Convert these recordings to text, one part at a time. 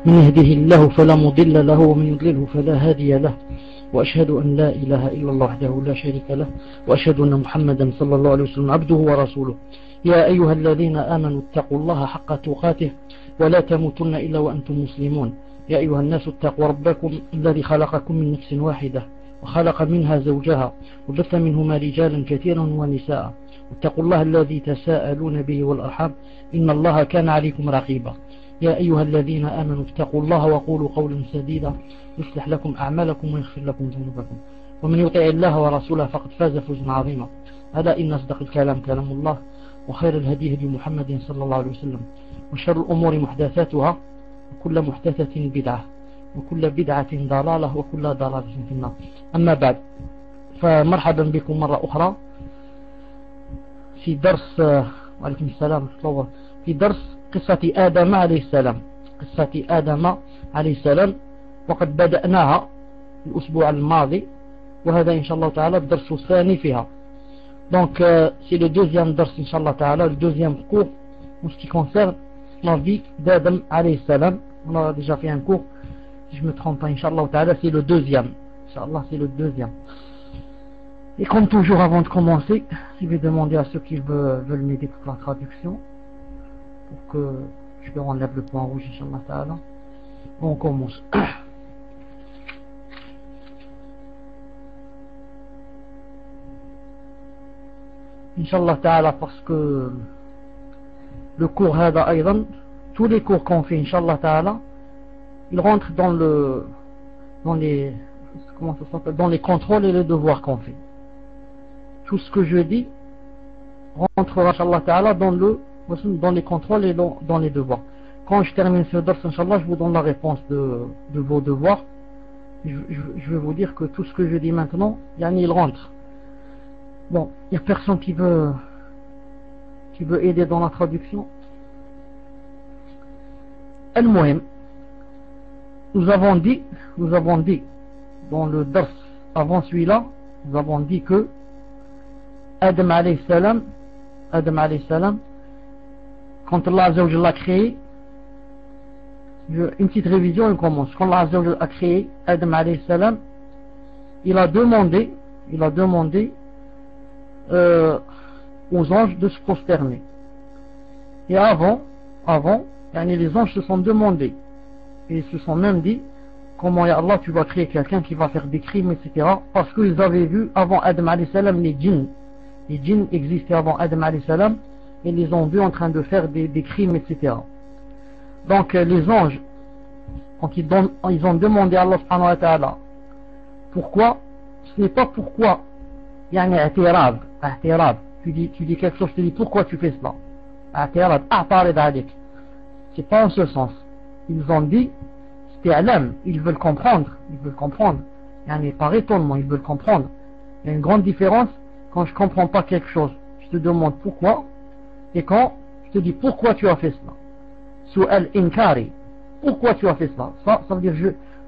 من يهده الله فلا مضل له ومن يضلله فلا هادي له وأشهد أن لا إله إلا الله وحده لا شريك له وأشهد أن محمدا صلى الله عليه وسلم عبده ورسوله. يا أيها الذين آمنوا اتقوا الله حق تقاته ولا تموتن إلا وأنتم مسلمون. يا أيها الناس اتقوا ربكم الذي خلقكم من نفس واحدة وخلق منها زوجها وبث منهما رجالا كثيرا ونساء واتقوا الله الذي تساءلون به والأرحام إن الله كان عليكم رقيبا. يا أيها الذين آمنوا اتقوا الله وقولوا قولا سديدا يصلح لكم أعمالكم ويغفر لكم ذنوبكم ومن يطع الله ورسوله فقد فاز فوزا عظيما. ألا إن أصدق الكلام كلام الله وخير الهدي هدي محمد صلى الله عليه وسلم وشر الأمور محدثاتها وكل محدثة بدعة وكل بدعة ضلالة وكل ضلالة في النار. أما بعد، فمرحبا بكم مرة أخرى في درس وعليكم السلام في درس قصة آدم عليه السلام. قصة آدم عليه السلام وقد بدأناها الأسبوع الماضي وهذا إن شاء الله تعالى الدرس الثاني فيها. Donc c'est le deuxième dars Inch'Allah Ta'ala, le deuxième cours en ce qui concerne la vie d'Adam alayhi salam. On a déjà fait un cours, si je me trompe pas, Inch'Allah Ta'ala, c'est le deuxième. Inch'Allah, c'est le deuxième. Et comme toujours, avant de commencer, je vais demander à ceux qui veulent m'aider pour la traduction, pour que je leur enlève le point rouge, Inch'Allah Ta'ala. On commence. Inch'Allah Ta'ala, parce que le cours Hada Aydan, tous les cours qu'on fait, Inch'Allah Ta'ala, ils rentrent dans les contrôles et les devoirs qu'on fait. Tout ce que je dis rentrera, Inch'Allah Ta'ala, dans les contrôles et dans les devoirs. Quand je termine ce dars, Inch'Allah, je vous donne la réponse de vos devoirs. Je vais vous dire que tout ce que je dis maintenant, il rentre. Bon, il n'y a personne qui veut aider dans la traduction. Al-Muhim, nous avons dit dans le dars avant celui-là, nous avons dit que Adam alayhi salam, quand Allah Azza wa Jalla l'a créé, une petite révision, on commence. Quand Allah Azza wa Jalla a créé Adam alayhi salam, il a demandé aux anges de se prosterner. Et avant, les anges se sont demandés, et ils se sont même dit, comment ya Allah tu vas créer quelqu'un qui va faire des crimes, etc. Parce qu'ils avaient vu avant Adam alayhi salam les djinns. Les djinns existaient avant Adam alayhi salam, et ils les ont vus en train de faire des crimes, etc. Donc les anges, quand ils ont demandé à Allah subhanahu wa ta'ala, pourquoi, ce n'est pas pourquoi, tu dis quelque chose, je te dis pourquoi tu fais cela, c'est pas en ce sens. Ils ont dit ils veulent comprendre, par étonnement, ils veulent comprendre. Il y a une grande différence quand je comprends pas quelque chose, je te demande pourquoi, et quand je te dis pourquoi tu as fait cela. Su'al inkari, pourquoi tu as fait cela, ça veut dire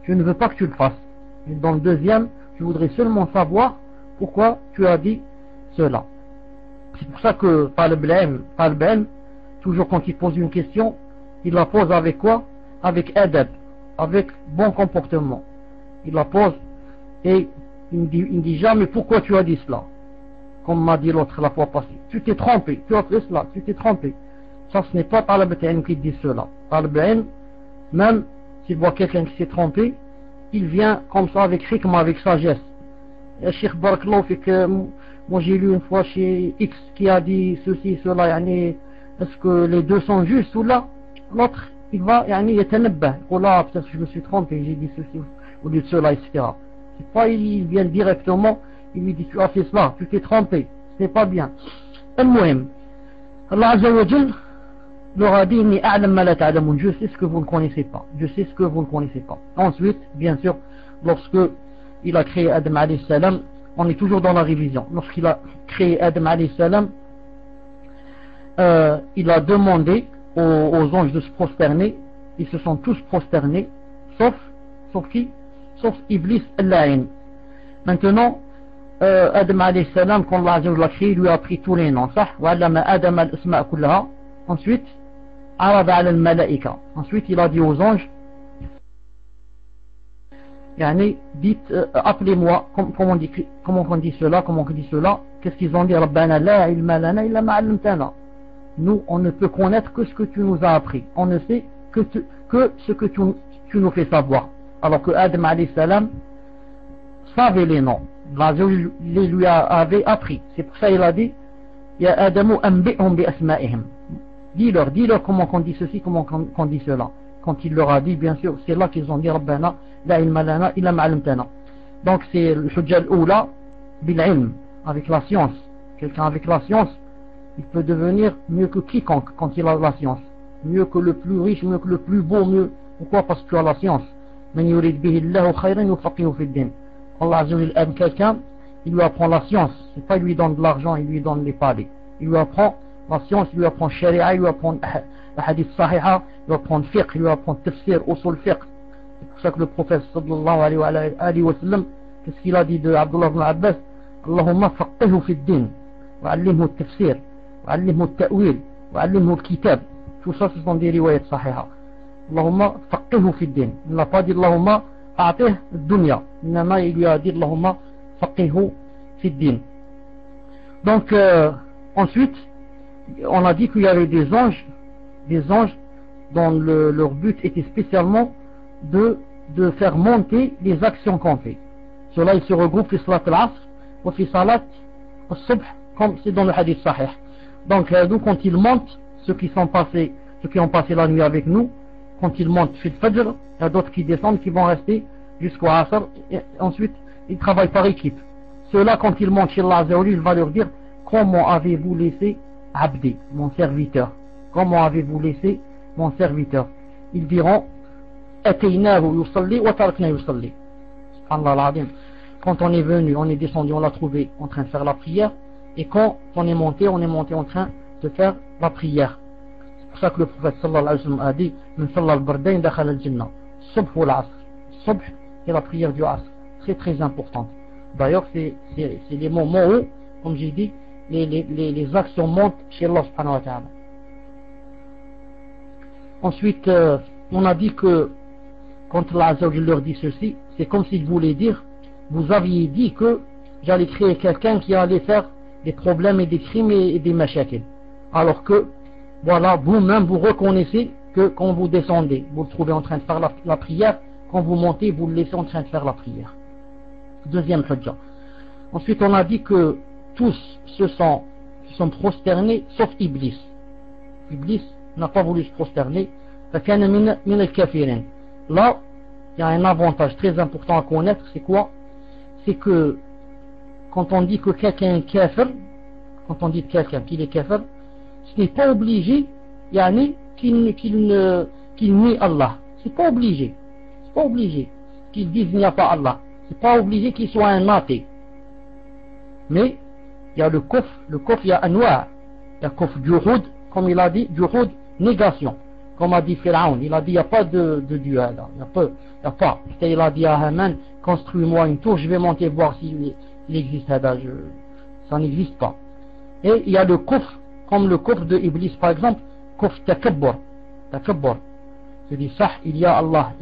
je ne veux pas que tu le fasses. Et dans le deuxième, je voudrais seulement savoir pourquoi tu as dit cela. C'est pour ça que Talib al-Ilm, toujours quand il pose une question, il la pose avec quoi? Avec adab, avec bon comportement. Il la pose et il ne dit jamais pourquoi tu as dit cela. Comme m'a dit l'autre la fois passée. Tu t'es trompé, tu as fait cela, tu t'es trompé. Ça, ce n'est pas Talib al-Ilm qui dit cela. Talib al-Ilm, même s'il voit quelqu'un qui s'est trompé, il vient comme ça avec hikma, avec sagesse. Cheikh Barakallahu fik, moi j'ai lu une fois chez X qui a dit ceci, cela, est-ce que les deux sont justes ou là? L'autre, il va, il yatanabba, oh là, peut-être que je me suis trompé, j'ai dit ceci au lieu de cela, etc. C'est pas, il vient directement, il lui dit tu as fait cela, tu t'es trompé, ce n'est pas bien. Al-Muhim, Allah Azza wa Jal leur a dit inni a'lam ma la ta'lamun, je sais ce que vous ne connaissez pas, Ensuite, bien sûr, lorsque il a créé Adam alayhi salam, on est toujours dans la révision. Lorsqu'il a créé Adam alayhi salam, il a demandé aux anges de se prosterner. Ils se sont tous prosternés, sauf qui? Sauf Iblis al-La'in. Maintenant, Adam alayhi salam, quand Allah l'a créé, il lui a appris tous les noms. Ensuite, ensuite il a dit aux anges, Yani, dites, appelez-moi, comment on dit cela, qu'est-ce qu'ils ont dit, Rabbana la ilma lana illa ma 'allamtana. Nous, on ne peut connaître que ce que tu nous as appris. On ne sait que ce que tu nous fais savoir. Alors que Adam alayhi salam savait les noms. Allah les lui avait appris. C'est pour ça qu'il a dit, Ya Adamu anbi'hum bi asma'ihim. Dis-leur comment on dit ceci, comment on dit cela. Quand il leur a dit, bien sûr, c'est là qu'ils ont dit Rabbana la ilma lana illa ma 'allamtana. Donc c'est le hujja al-oula bil ilm, avec la science. Quelqu'un avec la science, il peut devenir mieux que quiconque quand il a la science. Mieux que le plus riche, mieux que le plus beau, mieux. Pourquoi? Parce que tu as la science. Man yurid bihi Allahu khayran yufaqihu fi ad-din. Allah Azza wa Jalla aime quelqu'un, il lui apprend la science. C'est pas il lui donne de l'argent, il lui donne les palais. Il lui apprend la science, il lui apprend sharia, il lui apprend la hadith sahiha, il lui apprend fiqh, il lui apprend tafsir, usul fiqh. C'est pour ça que le prophète sallallahu alayhi wa sallam, qu'est-ce qu'il a dit de Abdullah ibn Abbas? Allahumma faqihhu fi ad-din, wa 'allimhu at-tafsir, wa 'allimhu at-ta'wil, wa 'allimhu al-kitab. Tout ça, ce sont des riwayats sahiha. Allahumma faqihhu fi ad-din. Il n'a pas dit Allahumma a'tih ad-dunya. Il lui a dit Allahumma faqihhu fi ad-din. Donc, ensuite, on a dit qu'il y avait des anges dont leur but était spécialement de faire monter les actions qu'on fait. Cela, ils se regroupent fi salat al-asr ou fi salat al-subh, comme c'est dans le hadith sahih. Donc, nous, quand ils montent, ceux qui ont passé la nuit avec nous, quand ils montent fi al-fajr, il y a d'autres qui descendent, qui vont rester jusqu'au asr, et ensuite, ils travaillent par équipe. Ceux-là, quand ils montent chez Allah Azza wa Jalla, il va leur dire, comment avez-vous laissé Abdi, mon serviteur? Comment avez-vous laissé mon serviteur? Ils diront, Ataynahu yusalli wa tarakna yusalli. Subhanallah al-azim. Quand on est venu, on est descendu, on l'a trouvé en train de faire la prière, et quand on est monté en train de faire la prière. C'est pour ça que le prophète sallallahu alayhi wa sallam a dit, Min salla al-bardayn dakhala al-jannah. Subh ou l'asr. Subh et la prière du asr. Très très importante. D'ailleurs, c'est les moments où, comme j'ai dit, les actions montent chez Allah subhanahu wa ta'ala. Ensuite, on a dit que quand Allah Azza wa Jalla leur dit ceci, c'est comme s'il voulait dire, vous aviez dit que j'allais créer quelqu'un qui allait faire des problèmes et des crimes et des mashakil. Alors que, voilà, vous-même vous reconnaissez que quand vous descendez, vous le trouvez en train de faire la prière, quand vous montez, vous le laissez en train de faire la prière. Deuxième hujja. Ensuite, on a dit que tous se sont prosternés, sauf Iblis. Iblis n'a pas voulu se prosterner. فَكَانَ مِنَ الْكَافِرِينَ. Là, il y a un avantage très important à connaître, c'est quoi? C'est que quand on dit que quelqu'un est kafir, quand on dit de quelqu'un qu'il est kafir, ce n'est pas obligé qu'il nie Allah. C'est pas obligé. C'est pas obligé qu'il dise il n'y a pas Allah. C'est pas obligé qu'il soit un athée. Mais il y a le kufr, il y a anwa'. Il y a kufr juhud, comme il a dit, juhud, négation. Comme a dit Pharaon, il a dit il n'y a pas de Dieu là. Il n'y a pas. Il a dit à Haman, construis-moi une tour, je vais monter voir s'il existe là. Ça n'existe pas. Et il y a le kufr, comme le kufr de Iblis par exemple, kufr takabbur. Je dis sah, il y a Allah,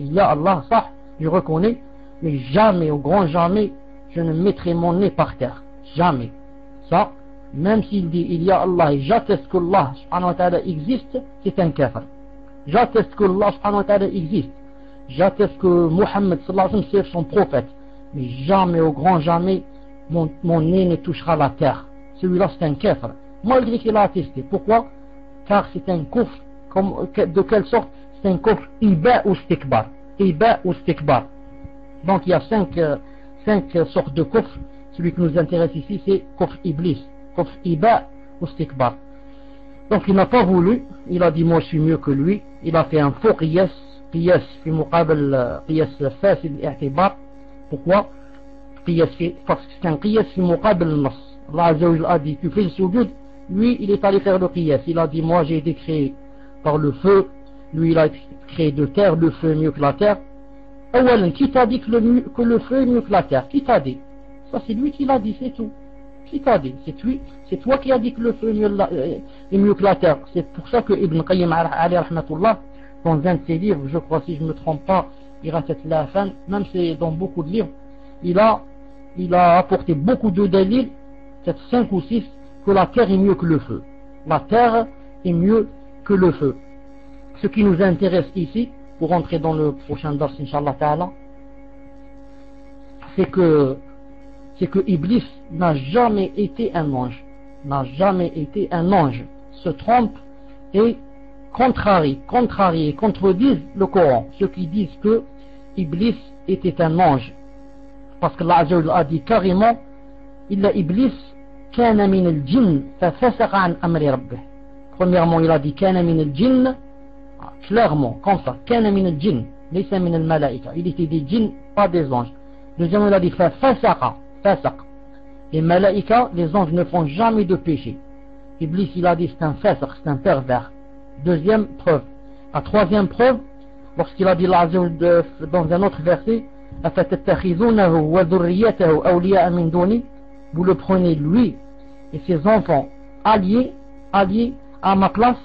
sah, je reconnais, mais jamais, au grand jamais, je ne mettrai mon nez par terre. Jamais. Ça, même s'il dit il y a Allah et j'atteste que Allah subhanahu wa ta'ala existe, c'est un kafir. J'atteste que Allah subhanahu wa ta'ala existe. J'atteste que Muhammad sallallahu alayhi wa sallam c'est son prophète. Mais jamais, au grand jamais, mon nez ne touchera la terre. Celui-là c'est un kafir. Malgré qu'il a attesté. Pourquoi? Car c'est un kufr. De quelle sorte? C'est un kufr iba ou stikbar. Donc il y a cinq sortes de kufr. Celui qui nous intéresse ici c'est kufr iblis. Kufr iba ou stikbar. Donc il n'a pas voulu. Il a dit moi je suis mieux que lui. Il a fait un faux qiyas في مقابل قياس فاسد الاعتبار. Pourquoi? Parce que c'est un qiyas في مقابل النص. Allah Azza wa Jalla a dit tu fais le sujoud. Lui il est allé faire le qiyas. Il a dit moi j'ai été créé par le feu. Lui il a été créé de terre. Le feu est mieux que la terre. Qui t'a dit que le feu est mieux que la terre? Qui t'a dit? Ça c'est lui qui l'a dit, c'est tout. Qui t'a dit? C'est toi qui as dit que le feu est mieux que la terre. C'est pour ça que Ibn Qayyim alayhi rahmatullah, dans un de ses livres, je crois si je ne me trompe pas, Irasat al-Afan, même c'est dans beaucoup de livres, il a apporté beaucoup de dalil, peut-être 5 ou 6, que la terre est mieux que le feu. La terre est mieux que le feu. Ce qui nous intéresse ici, pour entrer dans le prochain dars, Inch'Allah Ta'ala, c'est que Iblis n'a jamais été un ange. N'a jamais été un ange. Se trompe et contrarie et contredisent le Coran. Ceux qui disent que Iblis était un ange. Parce que Allah a dit carrément, Illa Iblis kana min al-jinn fafasaqa an amri rabbih. Premièrement, il a dit kana min al-jinn, clairement, comme ça, kana min al-jinn, laysa min al-malaïka. Il était des djinns, pas des anges. Deuxièmement, il a dit fafasaqa, fasaq. Les malaïka, les anges ne font jamais de péché. Iblis, il a dit c'est un fasaq, c'est un pervers. Deuxième preuve. La troisième preuve, lorsqu'il a dit dans un autre verset, vous le prenez lui et ses enfants alliés à ma place.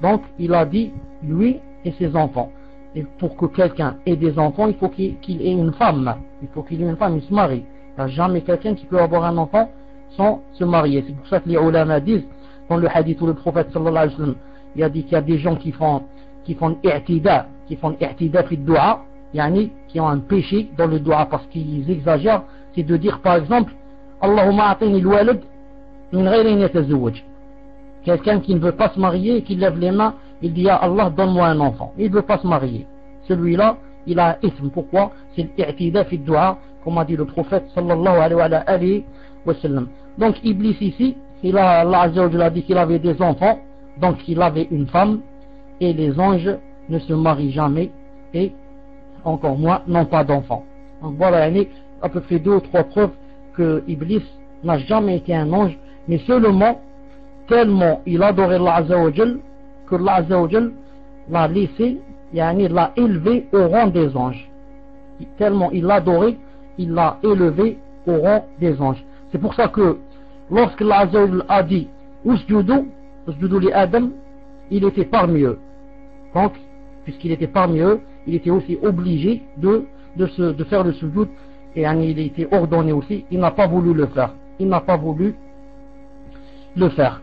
Donc il a dit lui et ses enfants. Et pour que quelqu'un ait des enfants, il faut qu'il ait une femme. Il faut qu'il ait une femme, il se marie. Il n'y a jamais quelqu'un qui peut avoir un enfant sans se marier. C'est pour ça que les ulama disent, dans le hadith où le prophète sallallahu alayhi wa sallam, il a dit qu'il y a des gens qui font i'tida fi dua, yani qui ont un péché dans le dua parce qu'ils exagèrent. C'est de dire par exemple Allahumma atini al-walad min ghayri an yatazawwaj. Quelqu'un qui ne veut pas se marier, qui lève les mains, il dit, ah Allah, donne-moi un enfant. Il ne veut pas se marier. Celui-là, il a un ism. Pourquoi? C'est l'i'tida fi dua, comme a dit le prophète, sallallahu alayhi wa sallam. Donc, Iblis ici, Allah Azza wa Jalla a dit qu'il avait des enfants, donc il avait une femme, et les anges ne se marient jamais, et encore moins, n'ont pas d'enfants. Donc voilà, il y a à peu près 2 ou 3 preuves que Iblis n'a jamais été un ange, mais seulement, tellement il adorait Allah Azza wa Jalla, que Allah Azza wa Jalla l'a laissé, l'a élevé au rang des anges. Tellement il l'adorait, il l'a élevé au rang des anges. C'est pour ça que lorsque Allah Azza wa Jalla a dit Usjudu li Adam, il était parmi eux. Donc, puisqu'il était parmi eux, il était aussi obligé de faire le sujoud, et il était ordonné aussi. Il n'a pas voulu le faire. Il n'a pas voulu le faire.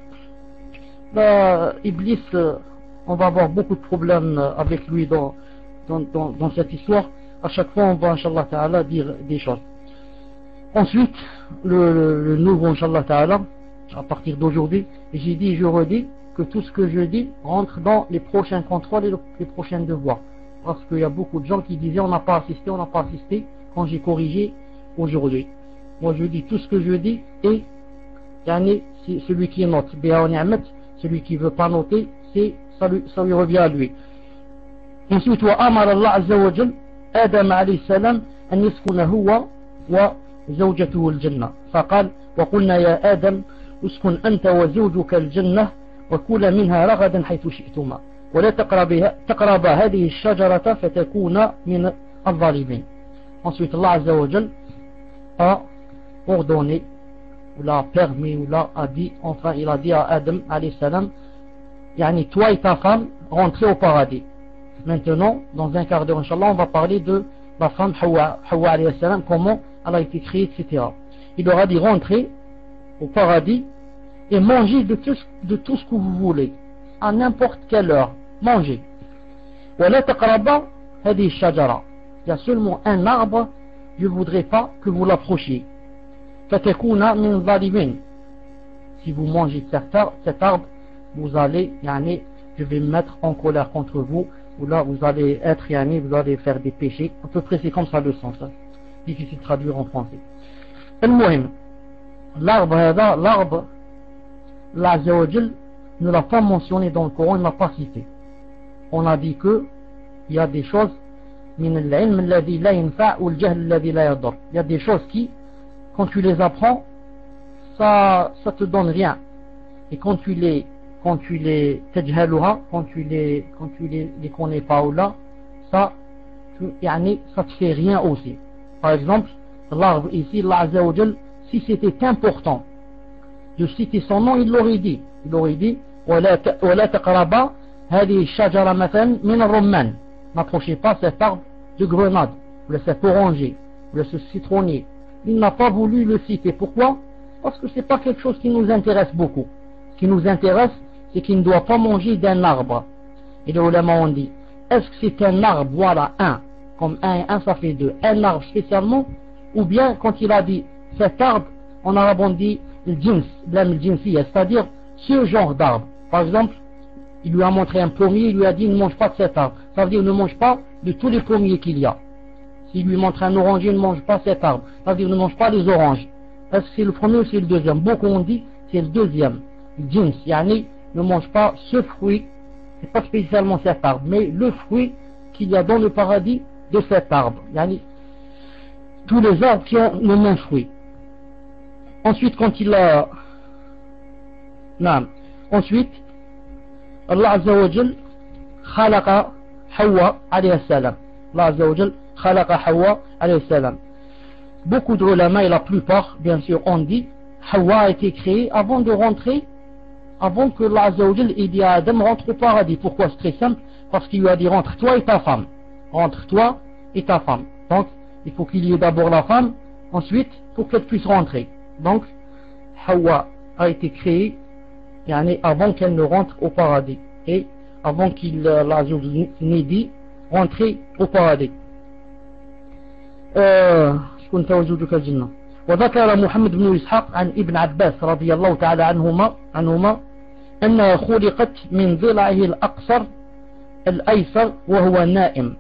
Iblis, on va avoir beaucoup de problèmes avec lui dans cette histoire. À chaque fois, on va, Inch'Allah Ta'ala, dire des choses. Ensuite, le nouveau, Inch'Allah Ta'ala, à partir d'aujourd'hui, j'ai dit et je redis que tout ce que je dis rentre dans les prochains contrôles et les prochains devoirs. Parce qu'il y a beaucoup de gens qui disaient on n'a pas assisté quand j'ai corrigé aujourd'hui. Moi je dis tout ce que je dis et celui qui note, celui qui ne veut pas noter, ça lui revient à lui. Ensuite, وأمر الله عز وجل آدم عليه السلام أن يسكن هو وزوجته الجنة فقال وقلنا يا آدم اسكن أنت وزوجك الجنة وكلا منها رغدا حيث شئتما ولا تقربا هذه الشجرة فتكون من الظالمين. Ensuite, Allah Azza wa Jal a ordonné, ou l'a permis, ou l'a dit, enfin il a dit à Adam alayhi salam, toi et ta femme rentrez au paradis. Maintenant, dans un quart d'heure, Inch'Allah, on va parler de la femme Hawa alayhi salam, comment elle a été créée, etc. Il leur a dit rentrez au paradis et mangez de tout ce que vous voulez, à n'importe quelle heure, mangez. وَلَا تَقْرَبَا هَذِهِ الشَّجَرَةِ. Il y a seulement un arbre, je ne voudrais pas que vous l'approchiez. فَتَكُونَ مِنْ ظَالِمِينَ. Si vous mangez cet arbre, vous allez, je vais me mettre en colère contre vous, ou là vous allez être, vous allez faire des péchés. À peu près c'est comme ça le sens. Difficile de traduire en français. المهم, l'arbre, Allah Azza wa Jal ne l'a pas mentionné dans le Coran, il ne l'a pas cité. On a dit que il y a des choses, il y a des choses qui, quand tu les apprends, ça te donne rien. Et quand tu les connais pas ou là, ça te fait rien aussi. Par exemple, l'arbre ici, Allah Azza wa Jal, si c'était important de citer son nom, il l'aurait dit وَلَا تَقْرَبَا هذه الشجرة مثلا من الرمان. N'approchez pas cet arbre de grenade, ou cet oranger, ou ce citronnier. Il n'a pas voulu le citer. Pourquoi? Parce que c'est pas quelque chose qui nous intéresse beaucoup. Ce qui nous intéresse, c'est qu'il ne doit pas manger d'un arbre. Et les ulama ont dit, est-ce que c'est un arbre, voilà, un, comme un et un ça fait deux, un arbre spécialement, ou bien quand il a dit cet arbre, en arabe on dit le jins, c'est-à-dire ce genre d'arbre. Par exemple, il lui a montré un pommier, il lui a dit ne mange pas de cet arbre. Ça veut dire ne mange pas de tous les pommiers qu'il y a. S'il lui montre un oranger, ne mange pas cet arbre. Ça veut dire ne mange pas les oranges. Est-ce que c'est le premier ou c'est le deuxième? Beaucoup ont dit c'est le deuxième. Jins, yani ne mange pas ce fruit, c'est pas spécialement cet arbre, mais le fruit qu'il y a dans le paradis de cet arbre. Yani tous les arbres qui ont le même fruit. Ensuite, quand il a... Non. Ensuite, Allah Azza wa Jal khalaqa Hawa alayhi salam. Allah Azza wa Jal khalaqa Hawa alayhi salam. Beaucoup de ulama et la plupart, bien sûr, ont dit Hawa a été créé avant de rentrer, avant que Allah Azza wa Jal ait dit à Adam rentre au paradis. Pourquoi? C'est très simple, parce qu'il lui a dit rentre toi et ta femme. Rentre toi et ta femme. Donc, il faut qu'il y ait d'abord la femme, ensuite, pour qu'elle puisse rentrer. Donc, Hawa a été créée avant qu'elle ne rentre au paradis et avant qu'il n'ait dit rentrer au paradis. وذكر محمد بن إسحاق عن ابن عباس رضي الله تعالى عنهما أنها خلقت من ضلعه الأقصر الأيسر وهو نائم.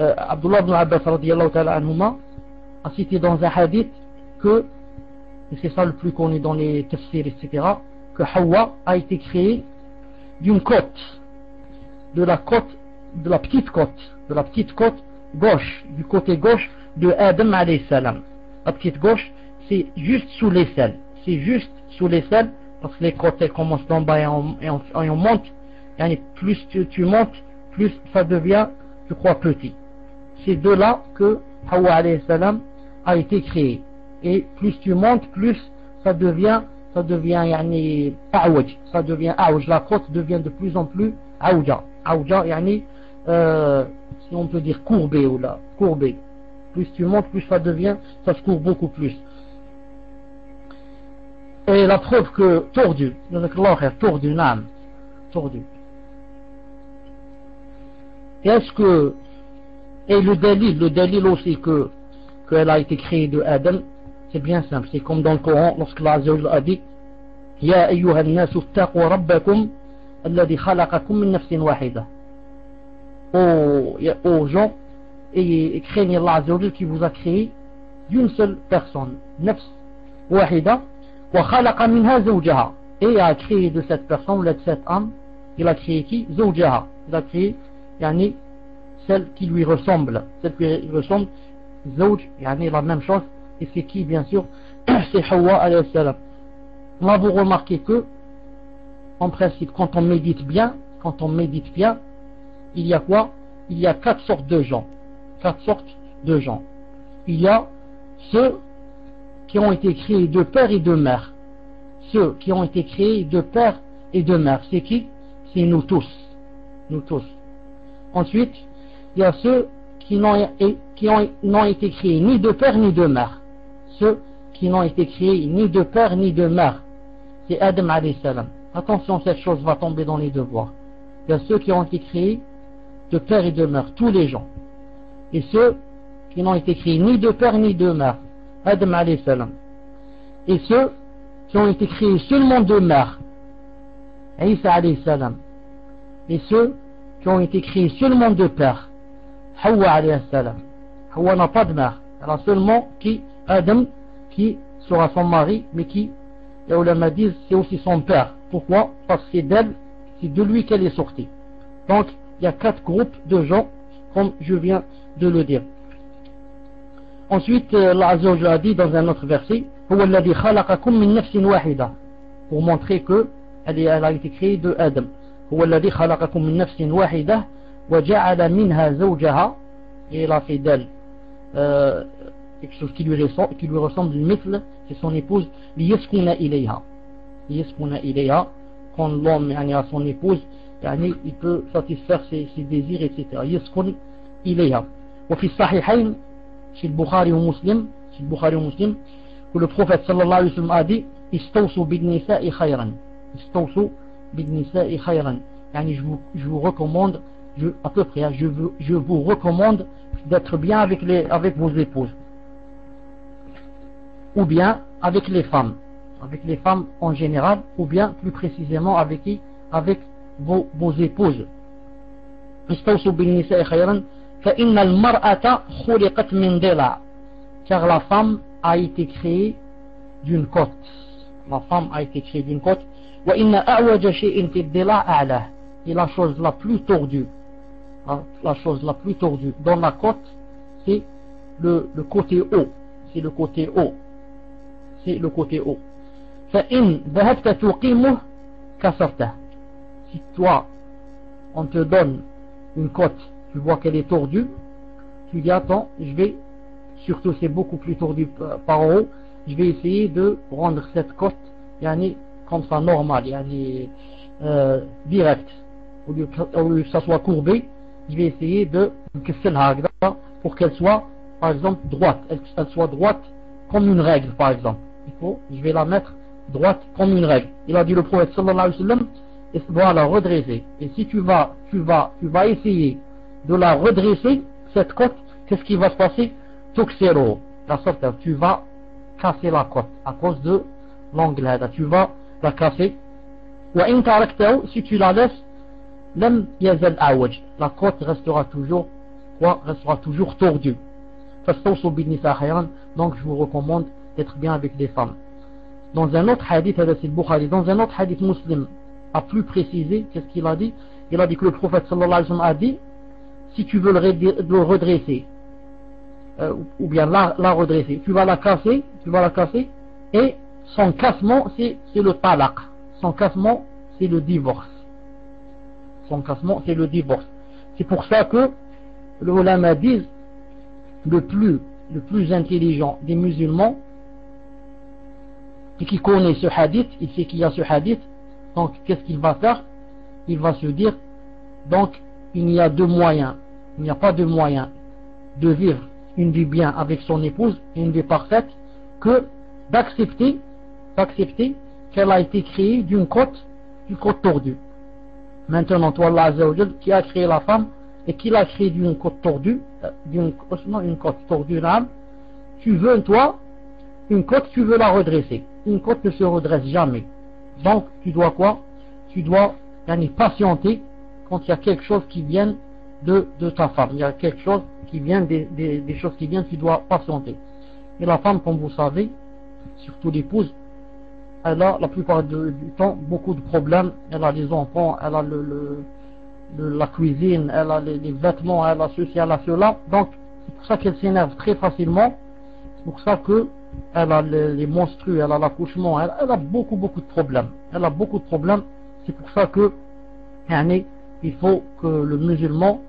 Abdullah ibn Abbas radiyallahu ta'ala anhuma a cité dans un hadith que, et c'est ça le plus connu dans les tafsirs, etc., que Hawa a été créée d'une côte, de la petite côte gauche, du côté gauche de Adam alayhi salam. La petite gauche, c'est juste sous l'aisselle, parce que les côtes elles commencent d'en bas et on monte, et plus tu montes, plus ça devient, je crois, petit. C'est de là que Hawa alayhi salam a été créé. Et plus tu montes, plus ça devient a'waj. Ça devient a'waj. La côte devient de plus en plus a'wja. A'wja, si on peut dire courbé ou là, courbé. Plus tu montes, plus ça se courbe beaucoup plus. Et la preuve que tordu. Est-ce que et le dalil aussi qu'elle a été créée de Adam, c'est bien simple, c'est comme dans le Coran lorsque Allah a dit Ya ayyuha an-nasu ittaqu rabbakum alladhi khalaqakum min nafsin wahida. Aux gens, et craignez Allah Azza wa Jal qui vous a créé d'une seule personne, nafs wahida, wa khalaqa minha zawjaha, et a créé de cette personne ou de cette âme, il a créé qui? Zawjaha. Il a créé celle qui lui ressemble, zawj, la même chose, et c'est qui bien sûr? C'est Hawa alayhi salam. Là vous remarquez que, en principe, quand on médite bien, il y a quoi? Il y a quatre sortes de gens. Il y a ceux qui ont été créés de père et de mère. C'est qui? C'est nous tous. Ensuite, il y a ceux qui n'ont été créés ni de père ni de mère. C'est Adam alayhi salam. Attention, cette chose va tomber dans les devoirs. Il y a ceux qui ont été créés de père et de mère, tous les gens. Et ceux qui n'ont été créés ni de père ni de mère, Adam alayhi salam. Et ceux qui ont été créés seulement de mère, Isa alayhi salam. Et ceux qui ont été créés seulement de père, Hawa alayhi salam. Hawa n'a pas de mère. Elle a seulement Adam, qui sera son mari, mais qui, les ulama disent, c'est aussi son père. Pourquoi? Parce que c'est de lui qu'elle est sortie. Donc, il y a quatre groupes de gens, comme je viens de le dire. Ensuite, Allah Azza wa Jalla a dit dans un autre verset, Huwa alladhi khalaqakum min nafsin wahida, pour montrer que elle a été créée de Adam. Huwa alladhi khalaqakum min nafsin wahida, wa ja'ala minha zawjaha, et il a fait d'elle quelque chose qui lui ressemble du mithl, c'est son épouse, liyaskuna ilayha, quand l'homme a son épouse, il peut satisfaire ses désirs, etc. يسكن إليها. وفي الصحيحين chez le Bukhari ou Muslim, que le prophète sallallahu alayhi wa sallam a dit istawsu bin nisa'i khayran. Istawsu bin nisa'i khayran. Je vous recommande, à peu près, je vous recommande d'être bien avec vos épouses. Ou bien avec les femmes en général, ou bien plus précisément avec qui? Avec vos épouses. Istawsu bin nisa'i khayran. فإن المرأة خلقت من ضلع, car la femme a été créée d'une côte. وإن أعوج شيء في الضلع أعلاه, et la chose la plus tordue dans la côte, c'est le côté haut. فإن ذهبت تقيمه كسرته. Si toi on te donne une côte, tu vois qu'elle est tordue, tu dis attends, surtout c'est beaucoup plus tordu par en haut, je vais essayer de rendre cette côte comme ça normal, direct, au lieu que ça soit courbé, je vais essayer de pour qu'elle soit par exemple droite, elle soit droite comme une règle par exemple. Je vais la mettre droite comme une règle. Il a dit le prophète sallallahu alayhi wa sallam, et doit la redresser. Et si tu vas essayer de la redresser, cette côte, qu'est-ce qui va se passer? Tuksero, la sorte, tu vas casser la côte à cause de l'angle, tu vas la casser. Si tu la laisses, la côte restera toujours tordue. Donc je vous recommande d'être bien avec les femmes. Dans un autre hadith, dans un autre hadith muslim, a plus précisé, qu'est-ce qu'il a dit? Il a dit que le prophète sallallahu alayhi wa sallam a dit, si tu veux le redresser, ou bien la redresser, tu vas la casser, et son cassement c'est le talaq, son cassement c'est le divorce. C'est pour ça que les ulama disent le plus intelligent des musulmans, et qui connaît ce hadith, il sait qu'il y a ce hadith, donc qu'est-ce qu'il va faire? Il va se dire, donc il n'y a pas de moyen de vivre une vie bien avec son épouse, une vie parfaite, que d'accepter qu'elle a été créée d'une côte tordue. Maintenant, toi, Allah Azza wa Jal, qui a créé la femme et qui l'a créée d'une côte tordue, une côte tordue, là, tu veux, toi, une côte, tu veux la redresser. Une côte ne se redresse jamais. Donc, tu dois quoi? Tu dois patienter quand il y a quelque chose qui vient de ta femme. Il y a quelque chose qui vient, des choses qui viennent, tu dois patienter. Et la femme, comme vous savez, surtout l'épouse, elle a la plupart du temps beaucoup de problèmes. Elle a les enfants, elle a la cuisine, elle a les vêtements, elle a ceci, elle a cela. Donc, c'est pour ça qu'elle s'énerve très facilement. C'est pour ça que elle a les menstrues, elle a l'accouchement, elle a beaucoup de problèmes. C'est pour ça que il faut que le musulman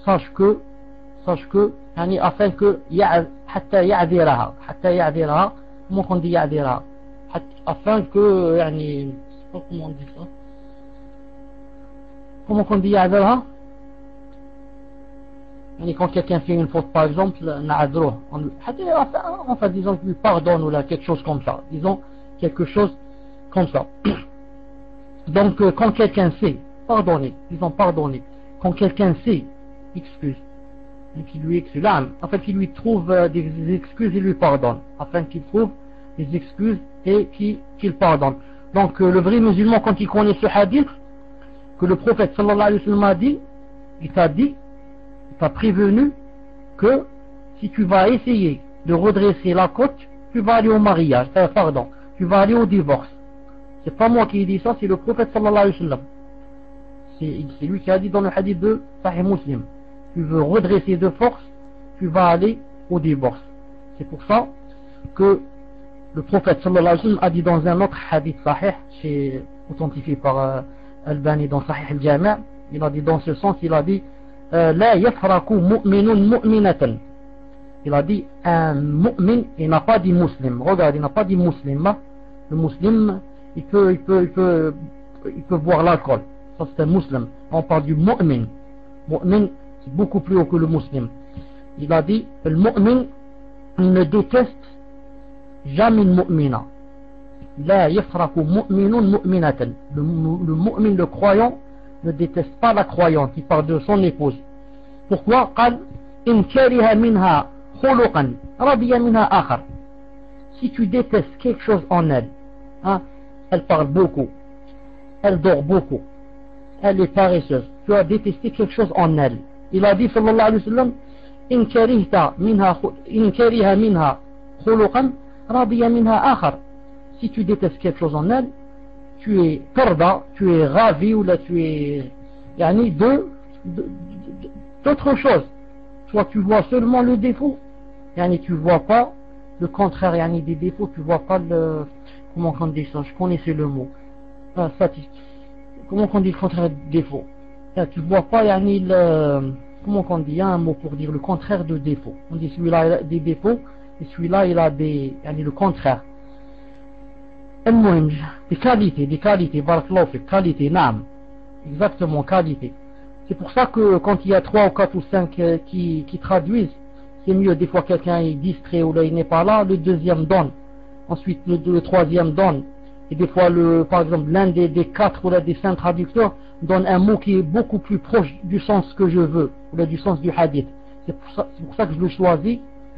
sache que afin que comment on dit afin que comment on dit ça, comment on dit quand quelqu'un fait une faute par exemple, enfin disons qu'il lui pardonne ou là, quelque chose comme ça, donc quand quelqu'un sait pardonner, quand quelqu'un sait excuse, et qu'il lui excuse, en fait qu'il lui trouve des excuses, il lui pardonne, afin qu'il trouve des excuses et qu'il pardonne. Donc le vrai musulman, quand il connaît ce hadith que le prophète sallallahu alayhi wa sallam a dit, il t'a prévenu que si tu vas essayer de redresser la côte, tu vas aller au mariage, tu vas aller au divorce. C'est pas moi qui ai dit ça, c'est le prophète sallallahu alayhi wa sallam. C'est lui qui a dit dans le hadith de Sahih Muslim, tu veux redresser de force, tu vas aller au divorce. C'est pour ça que le prophète sallallahu alayhi wa sallam a dit dans un autre hadith sahih, authentifié par Albani dans Sahih al-Jami', il a dit dans ce sens, il a dit la yafraku mu'minun mu'minatan. Il a dit un mu'min, il n'a pas dit muslim. Regarde, il n'a pas dit musulman. Le musulman, il peut il peut boire l'alcool. Ça c'est un musulman. On parle du mu'min. Mu'min, c'est beaucoup plus haut que le musulman. Il a dit, le mu'min, il ne déteste jamais une mu'mina. La yafraku mu'minun mu'minatan. Le mu'min, le croyant, ne déteste pas la croyante. Il parle de son épouse. Pourquoi? قال إن كره منها خلقا رضي منها آخر. Si tu détestes quelque chose en elle, hein, elle parle beaucoup, elle dort beaucoup, elle est paresseuse, tu as détesté quelque chose en elle. Il a dit sallallahu alayhi wa sallam, إن كره منها خلقا رضي منها آخر. Si tu détestes quelque chose en elle, tu es tarda, tu es ravi, ou là tu es yani d'autre chose. Soit tu vois seulement le défaut, yani tu vois pas le contraire, yani des défauts, tu vois pas le, comment on dit ça, je connaissais le mot, comment on dit le contraire de défaut, tu vois pas yani le, comment on dit, il y a un mot pour dire le contraire de défaut. On dit celui-là il a des défauts et celui-là il a des, yani le contraire. Des qualités, barakallahu fik, qualité, naam, exactement, qualité. C'est pour ça que quand il y a 3 ou 4 ou 5 qui traduisent, c'est mieux. Des fois quelqu'un est distrait ou là il n'est pas là, le deuxième donne, ensuite le troisième donne, et des fois par exemple l'un des 4 ou là des 5 traducteurs donne un mot qui est beaucoup plus proche du sens que je veux, ou là du sens du hadith. C'est pour ça que je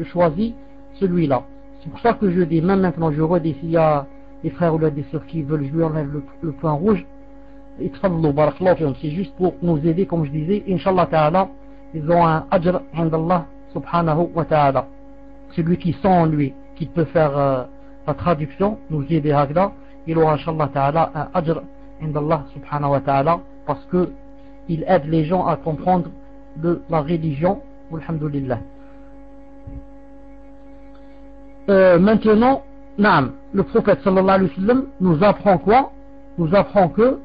choisis celui-là. C'est pour ça que je dis, même maintenant je redis, s'il y a des frères ou là des sœurs qui veulent, je lui enlève le point rouge. C'est juste pour nous aider, comme je disais, Inch'Allah Ta'ala, ils ont un ajr indallah subhanahu wa ta'ala. Celui qui sent en lui qu'il peut faire la traduction, nous aider à cela, il aura Inch'Allah Ta'ala un ajr indallah subhanahu wa ta'ala, parce que il aide les gens à comprendre la religion, alhamdulillah. Maintenant, naam, le prophète sallallahu alayhi wa sallam nous apprend quoi? Nous apprend que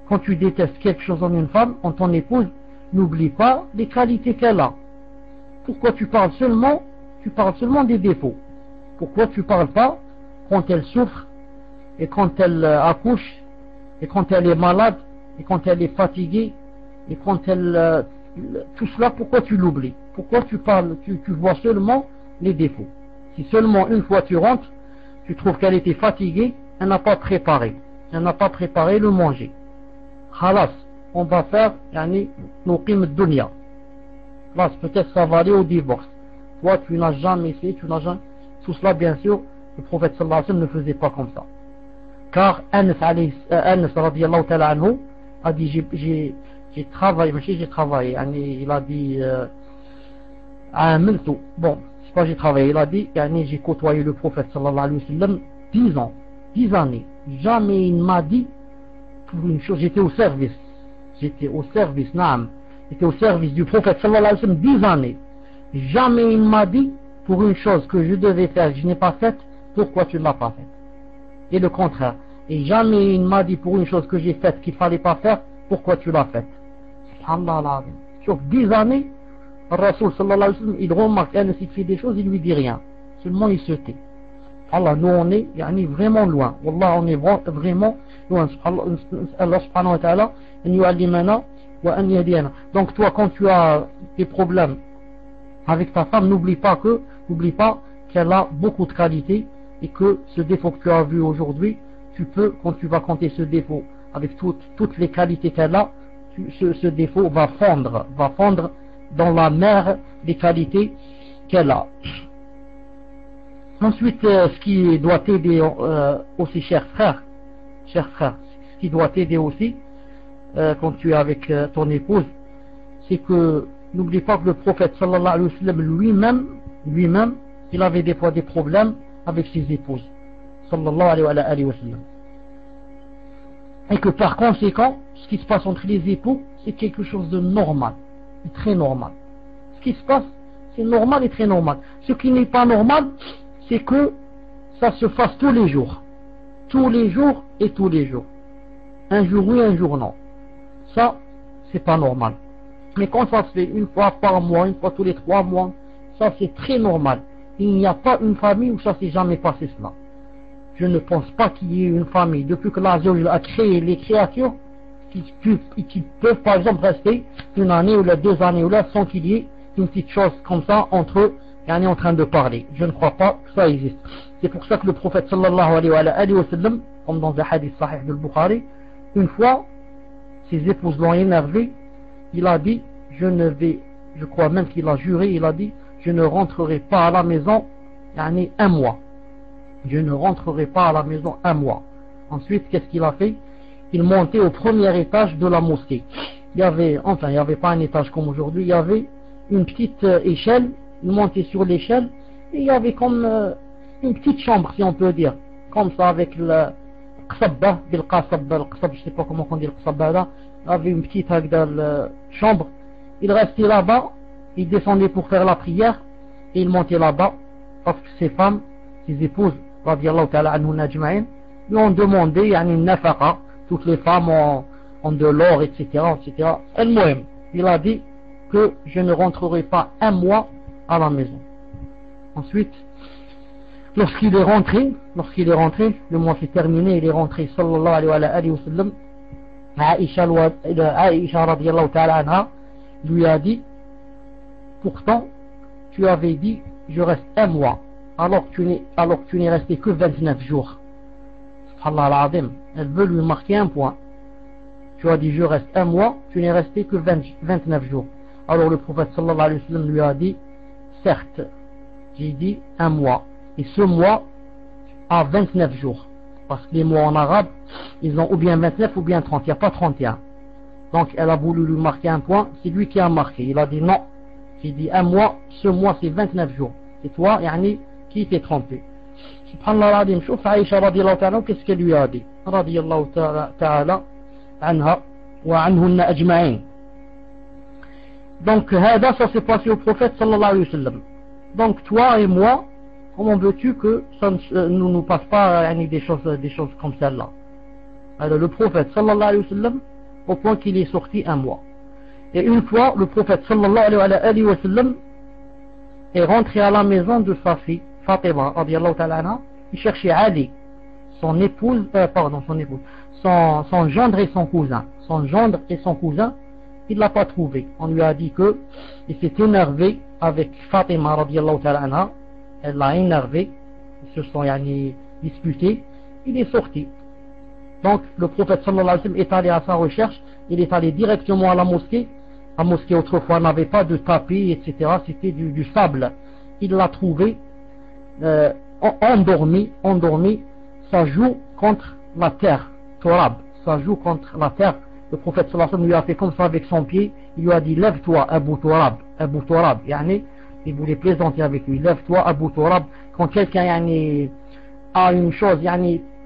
quand tu détestes quelque chose en une femme, en ton épouse, n'oublie pas les qualités qu'elle a. Pourquoi tu parles seulement des défauts? Pourquoi tu parles pas quand elle souffre, et quand elle accouche, et quand elle est malade, et quand elle est fatiguée, et quand elle... tout cela, pourquoi tu l'oublies? Pourquoi tu vois seulement les défauts? Si seulement une fois tu rentres, tu trouves qu'elle était fatiguée, elle n'a pas préparé le manger. Khalas, on va faire nos qim dunya. Peut-être ça va aller au divorce. Toi tu n'as jamais fait, tout cela bien sûr le prophète sallallahu alayhi wa sallam ne faisait pas comme ça, car Anas radiyallahu ta'ala anhu a dit j'ai travaillé, il a dit bon c'est pas j'ai travaillé, il a dit j'ai côtoyé le prophète sallallahu alayhi wa sallam 10 années, jamais il m'a dit pour une chose. J'étais au service, naam, j'étais au service du prophète sallallahu alayhi wa sallam 10 années. Jamais il m'a dit pour une chose que je devais faire, que je n'ai pas faite, pourquoi tu ne l'as pas faite, et le contraire. Et jamais il m'a dit pour une chose que j'ai faite qu'il ne fallait pas faire, pourquoi tu l'as faite. Subhanallah. Sur 10 années, le Rasoul sallallahu alayhi wa sallam, il remarque un s'il fait des choses, il lui dit rien, seulement il se tait. Allah, nous on est vraiment loin. Wallah, on est vraiment loin. Allah subhanahu wa ta'ala, an yu'allimana wa an yahdiyana. Donc toi, quand tu as des problèmes avec ta femme, n'oublie pas qu'elle a beaucoup de qualités, et que ce défaut que tu as vu aujourd'hui, tu peux, quand tu vas compter ce défaut avec toutes les qualités qu'elle a, ce défaut va fondre dans la mer des qualités qu'elle a. Ensuite, ce qui doit t'aider aussi, cher frère, ce qui doit t'aider aussi quand tu es avec ton épouse, c'est que n'oublie pas que le prophète sallallahu alayhi wa sallam lui-même, il avait des fois des problèmes avec ses épouses, sallallahu alayhi wa sallam. Et que par conséquent, ce qui se passe entre les époux, c'est quelque chose de normal, de très normal. Ce qui se passe, c'est normal et très normal. Ce qui n'est pas normal, c'est que ça se fasse tous les jours et tous les jours. Un jour oui, un jour non. Ça, c'est pas normal. Mais quand ça se fait une fois par mois, une fois tous les 3 mois, ça c'est très normal. Il n'y a pas une famille où ça s'est jamais passé cela. je ne pense pas qu'il y ait une famille, depuis que Allah a créé les créatures, qui peuvent par exemple rester une année ou 2 années ou là sans qu'il y ait une petite chose comme ça entre eux, en train de parler. Je ne crois pas que ça existe. C'est pour ça que le prophète sallallahu alayhi wa sallam, comme dans un hadith sahih de Bukhari, une fois, ses épouses l'ont énervé, il a dit, je crois même qu'il a juré, il a dit, je ne rentrerai pas à la maison, un mois. Je ne rentrerai pas à la maison un mois. Ensuite, qu'est-ce qu'il a fait? Il montait au premier étage de la mosquée. Il y avait pas un étage comme aujourd'hui, il y avait une petite échelle, il montait sur l'échelle, et il y avait comme une petite chambre, si on peut dire, comme ça, avec le qsabba, je sais pas comment on dit le qsabba là, il y avait une petite chambre, il restait là-bas, il descendait pour faire la prière, et il montait là-bas, parce que ses femmes, ses épouses, radiyallahu ta'ala anhunna ajma'in, lui ont demandé, une nafaqa, toutes les femmes ont de l'or, etc., etc. El-Mohem, il a dit que je ne rentrerai pas un mois à la maison. Ensuite, lorsqu'il est rentré, le mois s'est terminé, il est rentré, sallallahu alayhi wa sallam, Aïcha radiyallahu ta'ala anha, lui a dit, pourtant, tu avais dit, je reste un mois, alors que tu n'es resté que 29 jours. Subhanallah al-Azim, elle veut lui marquer un point. Tu as dit, je reste un mois, tu n'es resté que 29 jours. Alors le prophète sallallahu alayhi wa sallam lui a dit, certes, j'ai dit un mois, et ce mois a 29 jours. Parce que les mois en arabe, ils ont ou bien 29 ou bien 30, il n'y a pas 31. Donc elle a voulu lui marquer un point, c'est lui qui a marqué. Il a dit non, j'ai dit un mois, ce mois c'est 29 jours. C'est toi, qui t'est trompé. Subhanallah al-Azim, chouf Aïcha radiyallahu ta'ala, qu'est-ce qu'elle lui a dit? Radiyallahu ta'ala anha wa anhunna ajma'in. Donc ça s'est passé au prophète sallallahu alayhi wa sallam. Donc toi et moi, comment veux-tu que ça ne nous passe pas des choses comme celle-là? Alors le prophète sallallahu alayhi wa sallam, au point qu'il est sorti un mois. Et une fois, le prophète sallallahu alayhi wa sallam est rentré à la maison de sa fille, Fatima, radiyallahu ta'ala anha, il cherchait Ali, son gendre et son cousin. Son gendre et son cousin, il l'a pas trouvé. On lui a dit que il s'est énervé avec Fatima, radiyallahu ta'ala anha, elle l'a énervé, ils se sont disputés, il est sorti. Donc le prophète sallallahu alayhi wa sallam est allé à sa recherche, il est allé directement à la mosquée. La mosquée autrefois n'avait pas de tapis, etc. C'était du sable. Il l'a trouvé endormi, ça joue contre la terre, Torab, ça joue contre la terre. Le prophète sallallahu alayhi wa sallam lui a fait comme ça avec son pied, il lui a dit lève-toi Abu Torab, il voulait plaisanter avec lui, lève-toi Abu Torab. Quand quelqu'un a une chose,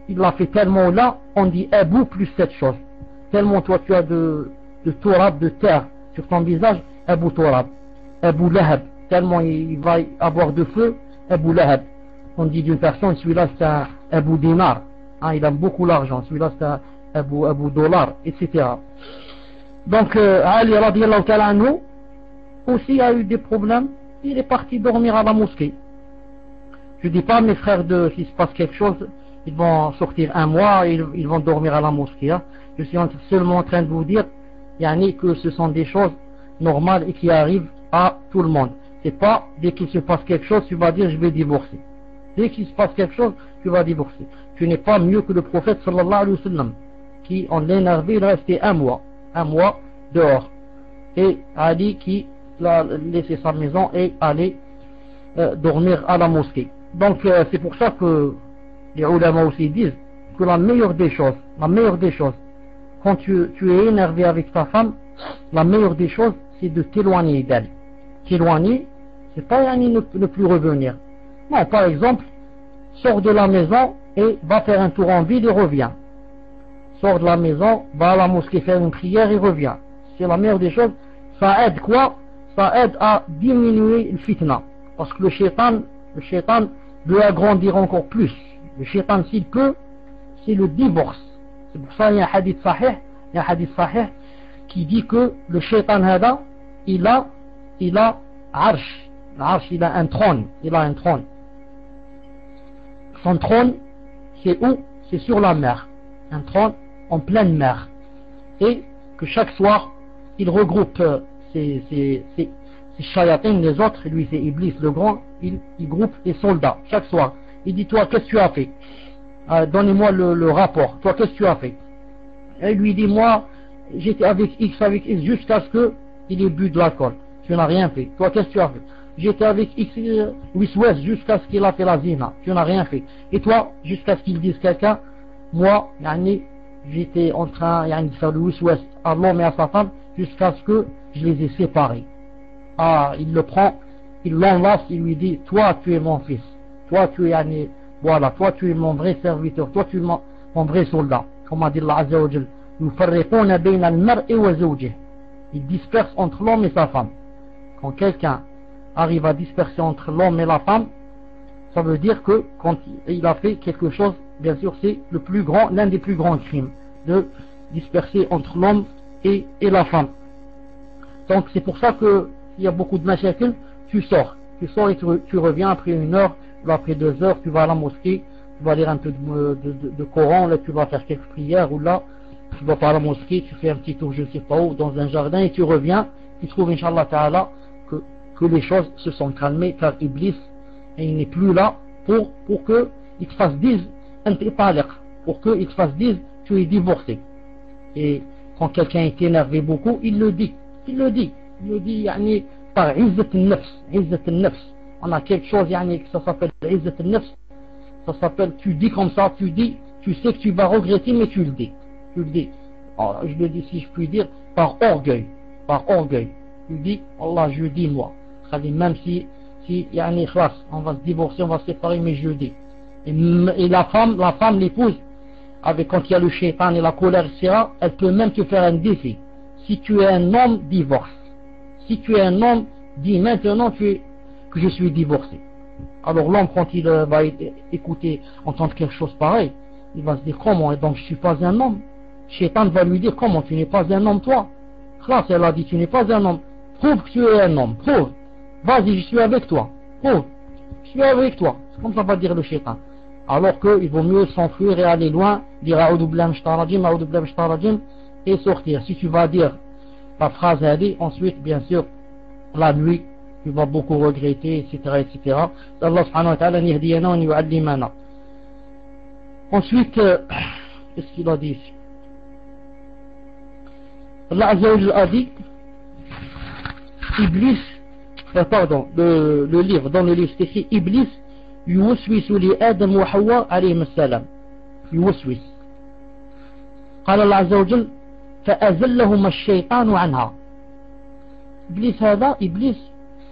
il l'a fait tellement là, on dit Abu plus cette chose, tellement toi tu as de Torab, de terre sur ton visage, Abu Torab, Abu Lahab, tellement il va avoir de feu, Abu Lahab. On dit d'une personne, celui-là c'est un Abu Dinar, il aime beaucoup l'argent, celui-là c'est un Abu Dollar, etc. Donc Ali radiyallahu ta'ala anhu aussi a eu des problèmes, il est parti dormir à la mosquée. Je dis pas à mes frères s'il se passe quelque chose, ils vont sortir un mois, ils vont dormir à la mosquée. Je suis seulement en train de vous dire que ce sont des choses normales et qui arrivent à tout le monde. C'est pas dès qu'il se passe quelque chose, tu vas dire je vais divorcer. Dès qu'il se passe quelque chose, tu vas divorcer. Tu n'es pas mieux que le prophète sallallahu alayhi wa sallam, qui en l'énervé, il restait un mois dehors. Et Ali qui a laissé sa maison et allait dormir à la mosquée. Donc c'est pour ça que les ulama aussi disent que la meilleure des choses, quand tu es énervé avec ta femme, la meilleure des choses, c'est de t'éloigner d'elle. T'éloigner, c'est pas ne plus revenir. Non, par exemple, sors de la maison et va faire un tour en ville et revient. Sors de la maison, va à la mosquée faire une prière et revient. C'est la meilleure des choses. Ça aide quoi? Ça aide à diminuer le fitna. Parce que le shaitan veut agrandir encore plus. Le shaitan, s'il peut, c'est le divorce. C'est pour ça qu'il y a un hadith sahih, qui dit que le shaitan hada, il a arsh. L'arsh, il a un trône. Son trône, c'est où? C'est sur la mer, un trône en pleine mer, et que chaque soir il regroupe ses shayatins, les autres, lui c'est Iblis le grand, il groupe les soldats chaque soir. Il dit, toi qu'est-ce que tu as fait? Donnez-moi le rapport, toi qu'est-ce que tu as fait? Et il lui dit, moi j'étais avec X jusqu'à ce qu'il ait bu de l'alcool. Tu n'as rien fait. Toi qu'est-ce que tu as fait? J'étais avec X West jusqu'à ce qu'il a fait la zina. Tu n'as rien fait. Et toi, jusqu'à ce qu'il dise quelqu'un, moi j'étais en train de faire le West à l'homme et à sa femme jusqu'à ce que je les ai séparés. Il le prend, il l'enlace, il lui dit, toi tu es mon fils, toi tu es voilà, toi tu es mon vrai serviteur, toi tu es mon vrai soldat. Comme a dit Allah Azza wa Jal, يفرقون بين المرء وزوجه. Il disperse entre l'homme et sa femme. Quand quelqu'un arrive à disperser entre l'homme et la femme, ça veut dire que quand il a fait quelque chose, bien sûr c'est l'un des plus grands crimes, de disperser entre l'homme et la femme. Donc c'est pour ça que il y a beaucoup de mashakil, tu sors et tu reviens après 1 heure, ou après 2 heures, tu vas à la mosquée, tu vas lire un peu de Coran, là tu vas faire quelques prières, ou là tu vas pas à la mosquée, tu fais un petit tour je sais pas où, dans un jardin, et tu reviens, tu trouves Inch'Allah Ta'ala que les choses se sont calmées, car Iblis, il n'est plus là pour qu'il te fasse dire pour qu'il te fasse dire tu es divorcé. Et quand quelqu'un est énervé beaucoup, il le dit par izzat al-nafs. On a quelque chose que ça s'appelle izzat al-nafs, ça s'appelle, tu dis comme ça, tu sais que tu vas regretter, mais tu le dis. Alors, je le dis, si je puis dire, par orgueil. Tu dis, Allah, je dis moi. Même si on va se divorcer, on va se séparer, mais je dis. Et la femme, l'épouse, quand il y a le shaitan et la colère, etc., elle peut même te faire un défi. Si tu es un homme, divorce. Si tu es un homme, dis maintenant que je suis divorcé. Alors l'homme, quand il va écouter, entendre quelque chose pareil, il va se dire, comment, donc je suis pas un homme? Shaitan va lui dire, comment, tu n'es pas un homme toi? Classe, elle a dit, tu n'es pas un homme. Prouve que tu es un homme, prouve. Vas-y, je suis avec toi. Prouve. Je suis avec toi. C'est comme ça va dire le shaitan. Alors qu'il vaut mieux s'enfuir et aller loin, dire A'udhu billahi minash shaitanir rajim, et sortir. Si tu vas dire la phrase allée, ensuite, bien sûr, la nuit, tu vas beaucoup regretter, etc., etc. Allah subhanahu wa ta'ala nihdiyana wa yu'allimana. Ensuite, qu'est-ce qu'il a dit ici? Allah Azza wa Jalla a dit, Iblis, le livre, dans le livre, c'est écrit Iblis, يوسوس لآدم وحواء عليهم السلام يوسوس قال الله عز وجل فأزلهما الشيطان عنها. Iblis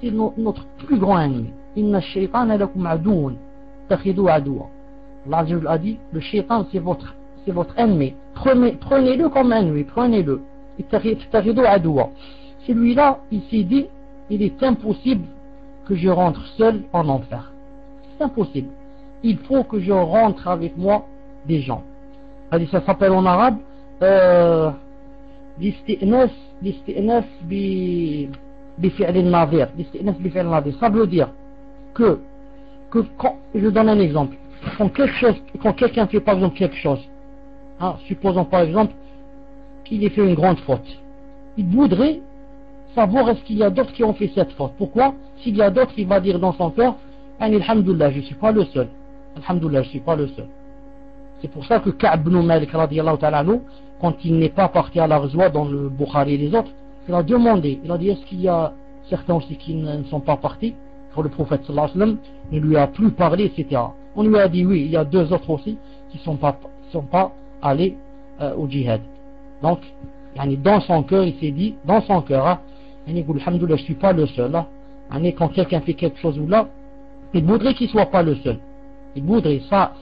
c'est notre plus grand ennemi. إن الشيطان لكم عدو اتخذوه عدوا. Allah Azza wa Jalla a dit, le shaitan c'est votre ennemi, prenez-le comme ennemi, prenez-le. اتخذوه عدوا. Celui-là, il s'est dit, il est impossible que je rentre seul en enfer. C'est impossible. Il faut que je rentre avec moi des gens. Ça s'appelle en arabe l'isti'nas بفعل النظير. Ça veut dire que quand, je donne un exemple, quand quelqu'un fait par exemple quelque chose, supposons par exemple qu'il ait fait une grande faute, il voudrait savoir est-ce qu'il y a d'autres qui ont fait cette faute. Pourquoi? S'il y a d'autres, il va dire dans son cœur, alhamdoulilah, je ne suis pas le seul. Alhamdoulilah, je ne suis pas le seul. C'est pour ça que Ka'b ibn Malik radiyallahu ta'ala anhu, quand il n'est pas parti à la Ghazwa dans le Bukhari et les autres, il a demandé, il a dit est-ce qu'il y a certains aussi qui ne sont pas partis? Pour le prophète sallallahu alayhi wa sallam, il lui a plus parlé, etc. On lui a dit oui, il y a 2 autres aussi qui ne sont pas allés au djihad. Donc, dans son cœur, il s'est dit, dans son cœur, il dit alhamdoulilah, je ne suis pas le seul. Quand quelqu'un fait quelque chose ou là, il voudrait qu'il ne soit pas le seul. Il voudrait, ça,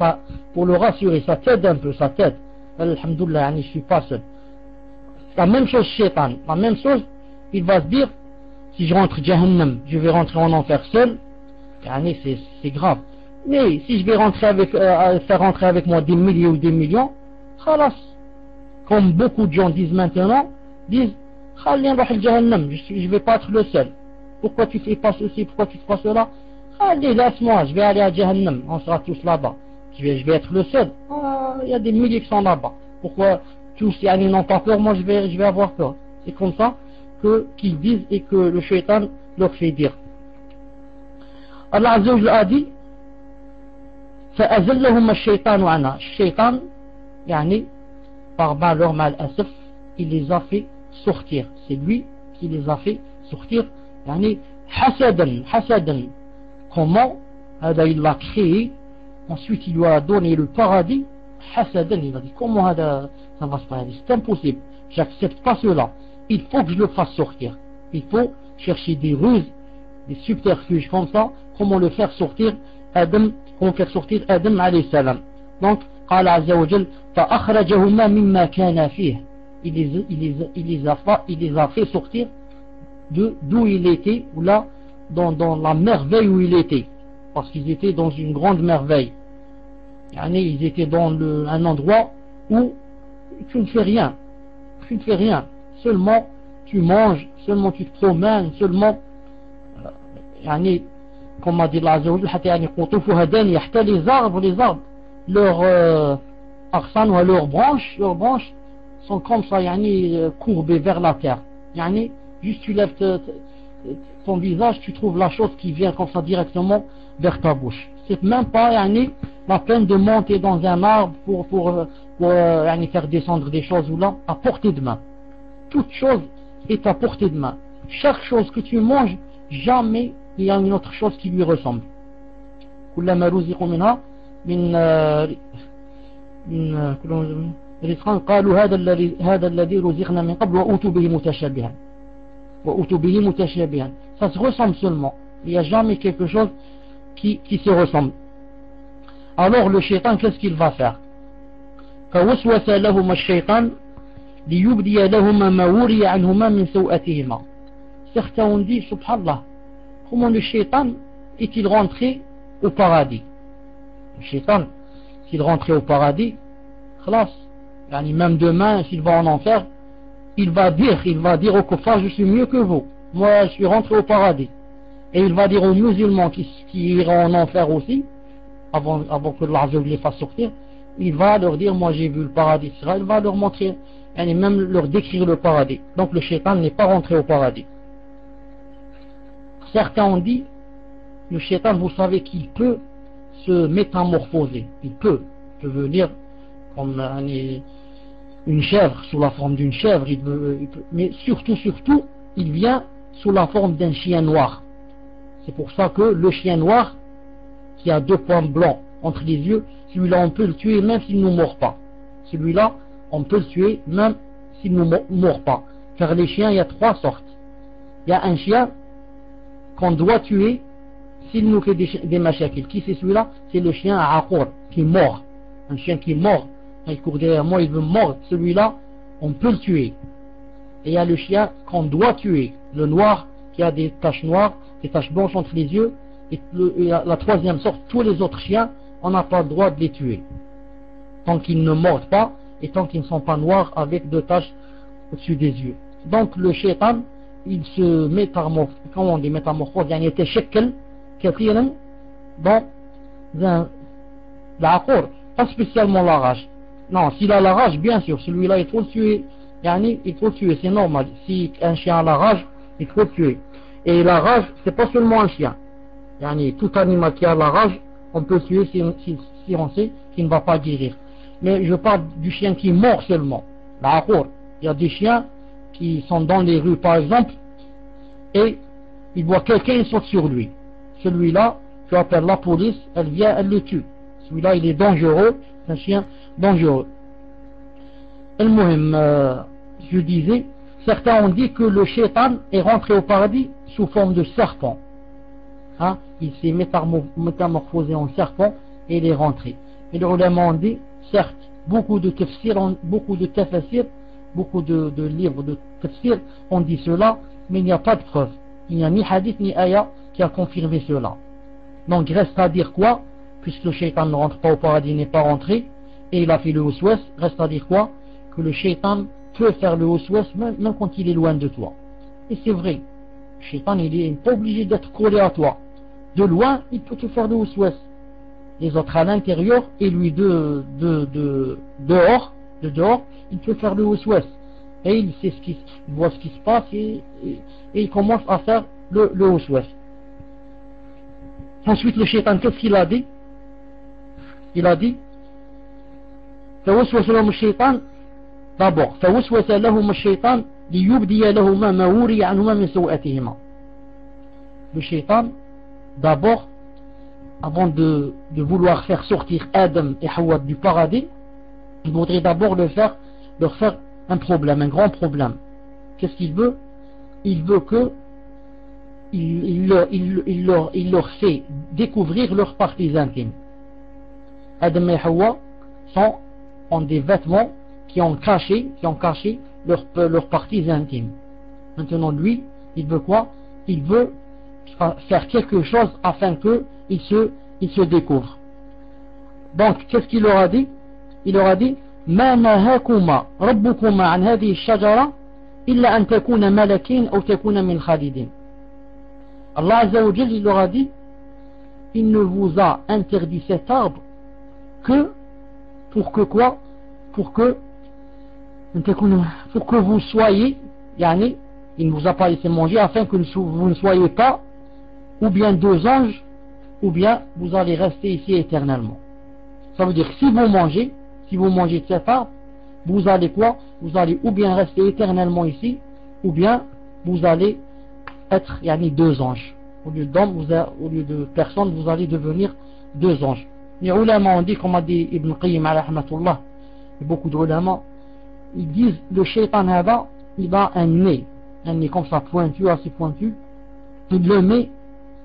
pour le rassurer, ça t'aide un peu, ça t'aide. Alhamdoulilah, je ne suis pas seul. La même chose shaitan, la même chose, il va se dire, si je rentre Jahannam, je vais rentrer en enfer seul, c'est grave. Mais si je vais faire rentrer avec moi des milliers ou des millions, khalas. Comme beaucoup de gens disent maintenant, je ne vais pas être le seul. Pourquoi tu fais pas ceci, pourquoi tu fais pas cela? Allez, laisse-moi, je vais aller à Jahannam, on sera tous là-bas. je vais être le seul. Il y a des milliers qui sont là-bas. Pourquoi tous n'ont pas peur, moi je vais avoir peur. C'est comme ça qu'ils disent et que le shaitan leur fait dire. Allah Azza wa Jalla a dit فأزلهم الشيطان عنها. الشيطان يعني par malheur mal-asaf, il les a fait sortir. C'est lui qui les a fait sortir. يعني حسدا. Comment? Il l'a créé. Ensuite il lui a donné le paradis. حسدا, il a dit comment ça va se passer? C'est impossible. J'accepte pas cela. Il faut que je le fasse sortir. Il faut chercher des ruses, des subterfuges comme ça. Comment le faire sortir? Comment faire sortir Adam alayhi salam. Donc, قال عز وجل فأخرجهما مما كان فيه. Il les a fait sortir d'où il était, ou là, dans la merveille où il était. Parce qu'ils étaient dans une grande merveille. Ils étaient dans un endroit où tu ne fais rien. Tu ne fais rien. Seulement tu manges, seulement tu te promènes, seulement comme a dit Allah Azza wa Jalla, حتى les arbres, leurs arsan ou leurs branches sont comme ça, courbées vers la terre. Juste tu lèves ton visage, tu trouves la chose qui vient comme ça directement vers ta bouche. C'est même pas la peine de monter dans un arbre pour faire descendre des choses ou là, à portée de main. Toute chose est à portée de main. Chaque chose que tu manges, jamais il y a une autre chose qui lui ressemble. كلما رزقوا منها من رزقا قالوا هذا الذي رزقنا من قبل وأوتوا به متشابها. Ça se ressemble seulement. Il n'y a jamais quelque chose qui se ressemble. Alors le shaitan, qu'est-ce qu'il va faire? فوسوس لهما الشيطان ليبدي لهما ما وري عنهما من سوءتهما. Certains ont dit, subhanallah, comment le shaitan est-il rentré au paradis? Le shaitan, s'il rentrait au paradis, khlas, même demain, s'il va en enfer, il va dire aux kuffars, je suis mieux que vous. Moi, je suis rentré au paradis. Et il va dire aux musulmans qui iront en enfer aussi, avant que Allah les fasse sortir, il va leur dire, moi j'ai vu le paradis. Il va leur montrer, même leur décrire le paradis. Donc le shaitan n'est pas rentré au paradis. Certains ont dit, le shaitan, vous savez qu'il peut se métamorphoser. Il peut venir comme une chèvre, sous la forme d'une chèvre. Mais surtout, il vient sous la forme d'un chien noir. C'est pour ça que le chien noir, qui a 2 points blancs entre les yeux, celui-là on peut le tuer même s'il ne nous mord pas. Celui-là, on peut le tuer même s'il ne nous mord pas. Car les chiens, il y a 3 sortes. Il y a un chien qu'on doit tuer s'il nous fait des machakil. Qui c'est celui-là? C'est le chien à aqour, qui mord. Un chien qui mord. Il court derrière moi, il veut mordre. Celui-là, on peut le tuer. Et il y a le chien qu'on doit tuer. Le noir, qui a des taches noires, des taches blanches entre les yeux. Et la 3e sorte, tous les autres chiens, on n'a pas le droit de les tuer. Tant qu'ils ne mordent pas, et tant qu'ils ne sont pas noirs avec 2 taches au-dessus des yeux. Donc le shaitan, il se métamorphose, comment on dit métamorphose, il était shekel, كثيرا dans la aqour, pas spécialement la rage. Non, s'il a la rage, bien sûr, celui-là il faut le tuer. Il faut le tuer, c'est normal. Si un chien a la rage, il faut le tuer. Et la rage, c'est pas seulement un chien. Tout animal qui a la rage, on peut le tuer si on sait qu'il ne va pas guérir. Mais je parle du chien qui mord seulement. La aqour. Il y a des chiens qui sont dans les rues par exemple, et il voit quelqu'un, il saute sur lui. Celui-là, tu appelles la police, elle vient, elle le tue. Celui-là, il est dangereux, c'est un chien dangereux. Je disais, certains ont dit que le shaitan est rentré au paradis sous forme de serpent. Il s'est métamorphosé en serpent et il est rentré. Et les ulama ont dit, certes, beaucoup de tafassir, beaucoup de livres de tafsir ont dit cela, mais il n'y a pas de preuve. Il n'y a ni hadith ni ayah qui a confirmé cela. Donc reste à dire quoi? Puisque le shaitan ne rentre pas au paradis, n'est pas rentré, et il a fait le waswas, reste à dire quoi? Que le shaitan peut faire le waswas même quand il est loin de toi. Et c'est vrai, le shaitan il n'est pas obligé d'être collé à toi. De loin, il peut te faire le waswas. les autres à l'intérieur, et lui de dehors, il peut faire le waswas. Et il sait il voit ce qui se passe et il commence à faire le waswas. Ensuite, le shaitan, qu'est-ce qu'il a dit? Il a dit فوسوس لهم الشيطان d'abord فوسوس لهم الشيطان ليبدي لهما ما وري عنهما من سوءاتهما. Le shaitan, d'abord, avant de vouloir faire sortir Adam et Hawa du paradis, il voudrait d'abord leur faire un problème, un grand problème. Qu'est-ce qu'il veut? Il veut que il leur fait découvrir leurs parties intimes. Adam et Hawa ont des vêtements qui ont caché leurs parties intimes. Maintenant, lui, il veut quoi? Il veut faire quelque chose afin qu'ils se découvrent. Donc, qu'est-ce qu'il leur a dit? Il leur a dit ما نهاكما ربكما عن هذه الشجرة إلا أن تكون ملكين أو تكون من خالدين. Allah Azza wa Jal, il leur a dit, il ne vous a interdit cet arbre que pour que quoi? Pour que vous soyez, yani, il ne vous a pas laissé manger afin que vous ne soyez pas ou bien deux anges, ou bien vous allez rester ici éternellement. Ça veut dire que si vous mangez de cet arbre, vous allez quoi? Vous allez ou bien rester éternellement ici, ou bien vous allez être deux anges. Au lieu d'hommes, au lieu de personnes, vous allez devenir deux anges. Les ulama ont dit, comme a dit Ibn Qayyim alayhi rahmatullah, et beaucoup de ulama, ils disent le shaitan il a un nez comme ça pointu, assez pointu, il le met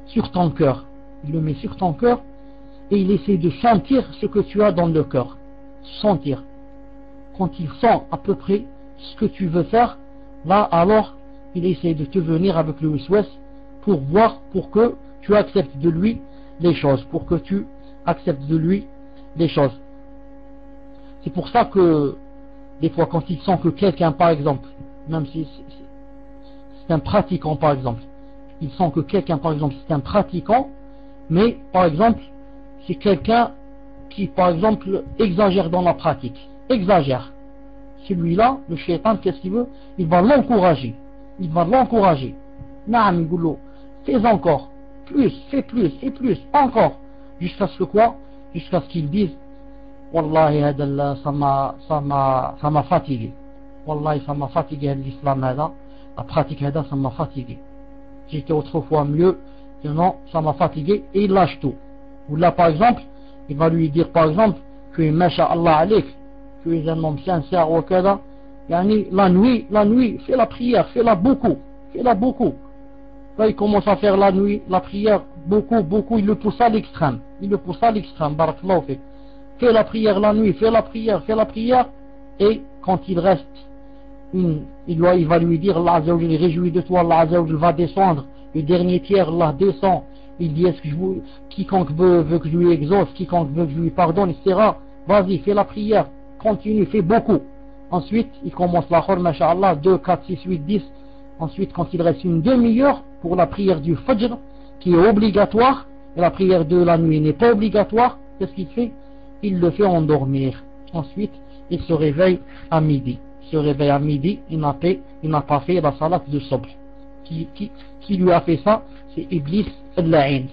sur ton cœur. Il le met sur ton cœur et il essaie de sentir ce que tu as dans le cœur. Sentir. Quand il sent à peu près ce que tu veux faire, là alors il essaie de te venir avec le waswas pour voir, pour que tu acceptes de lui les choses, C'est pour ça que des fois quand il sent que quelqu'un, par exemple, même si c'est un pratiquant par exemple, il sent que quelqu'un par exemple c'est un pratiquant, mais par exemple c'est quelqu'un qui par exemple exagère dans la pratique, celui-là, le shaitan, qu'est-ce qu'il veut? Il va l'encourager. Naam, Goulou, fais encore, fais plus, encore, jusqu'à ce que quoi? Jusqu'à ce qu'il dise Wallahi, ça m'a fatigué. Wallahi, ça m'a fatigué l'islam, la pratique, ça m'a fatigué. J'étais autrefois mieux, sinon ça m'a fatigué, et il lâche tout. Ou là, par exemple, il va lui dire, par exemple, que Masha'Allah alik, tu es un homme sincère, ou kada, la nuit, fais la prière, fais-la beaucoup. Là, il commence à faire la nuit, la prière, beaucoup, il le pousse à l'extrême, barakallahu fik. Fais la prière la nuit, fais la prière, et quand il reste, il va lui dire, Allah Azza wa Jal, réjouis de toi, Allah Azza wa Jal va descendre, le dernier tiers, Allah descend, il dit, est-ce que quiconque veut que je lui exauce, quiconque veut que je lui pardonne, etc. Vas-y, fais la prière, continue, fais beaucoup. Ensuite, il commence la khor, masha'Allah, 2, 4, 6, 8, 10. Ensuite, quand il reste une demi-heure pour la prière du Fajr, qui est obligatoire, et la prière de la nuit n'est pas obligatoire, qu'est-ce qu'il fait? Il le fait endormir. Ensuite, il se réveille à midi. Il n'a pas fait la salat de Sobh. Qui lui a fait ça? C'est Iblis al-La'in.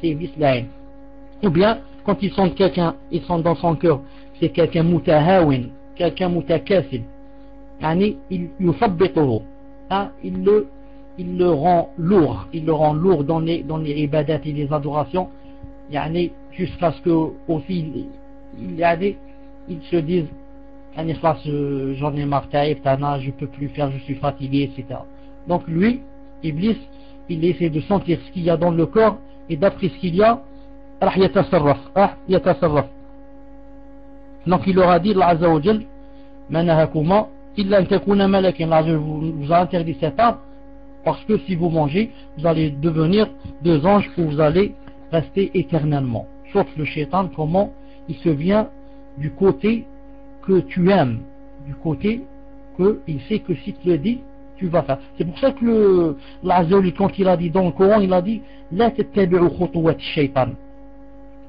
Ou bien, quand il sent quelqu'un, il sent dans son cœur, c'est quelqu'un mutahawin, quelqu'un mutakassil. Il le rend lourd dans les ibadat et les adorations, jusqu'à ce que aussi ils se disent j'en ai marre, je peux plus faire, je suis fatigué, etc. Donc lui, Iblis, il essaie de sentir ce qu'il y a dans le corps, et d'après ce qu'il y a, donc il leur a dit, Allah Azza wa Jal, manahakuma illa an takuna malakin, là je vous a interdit cet arbre parce que si vous mangez, vous allez devenir deux anges où vous allez rester éternellement. Sauf le shaitan, comment il se vient du côté que tu aimes, du côté que il sait que si tu le dis, tu vas faire. C'est pour ça que l'Azza, quand il a dit dans le Coran, il a dit la tattabi'u khutuwat shaitan.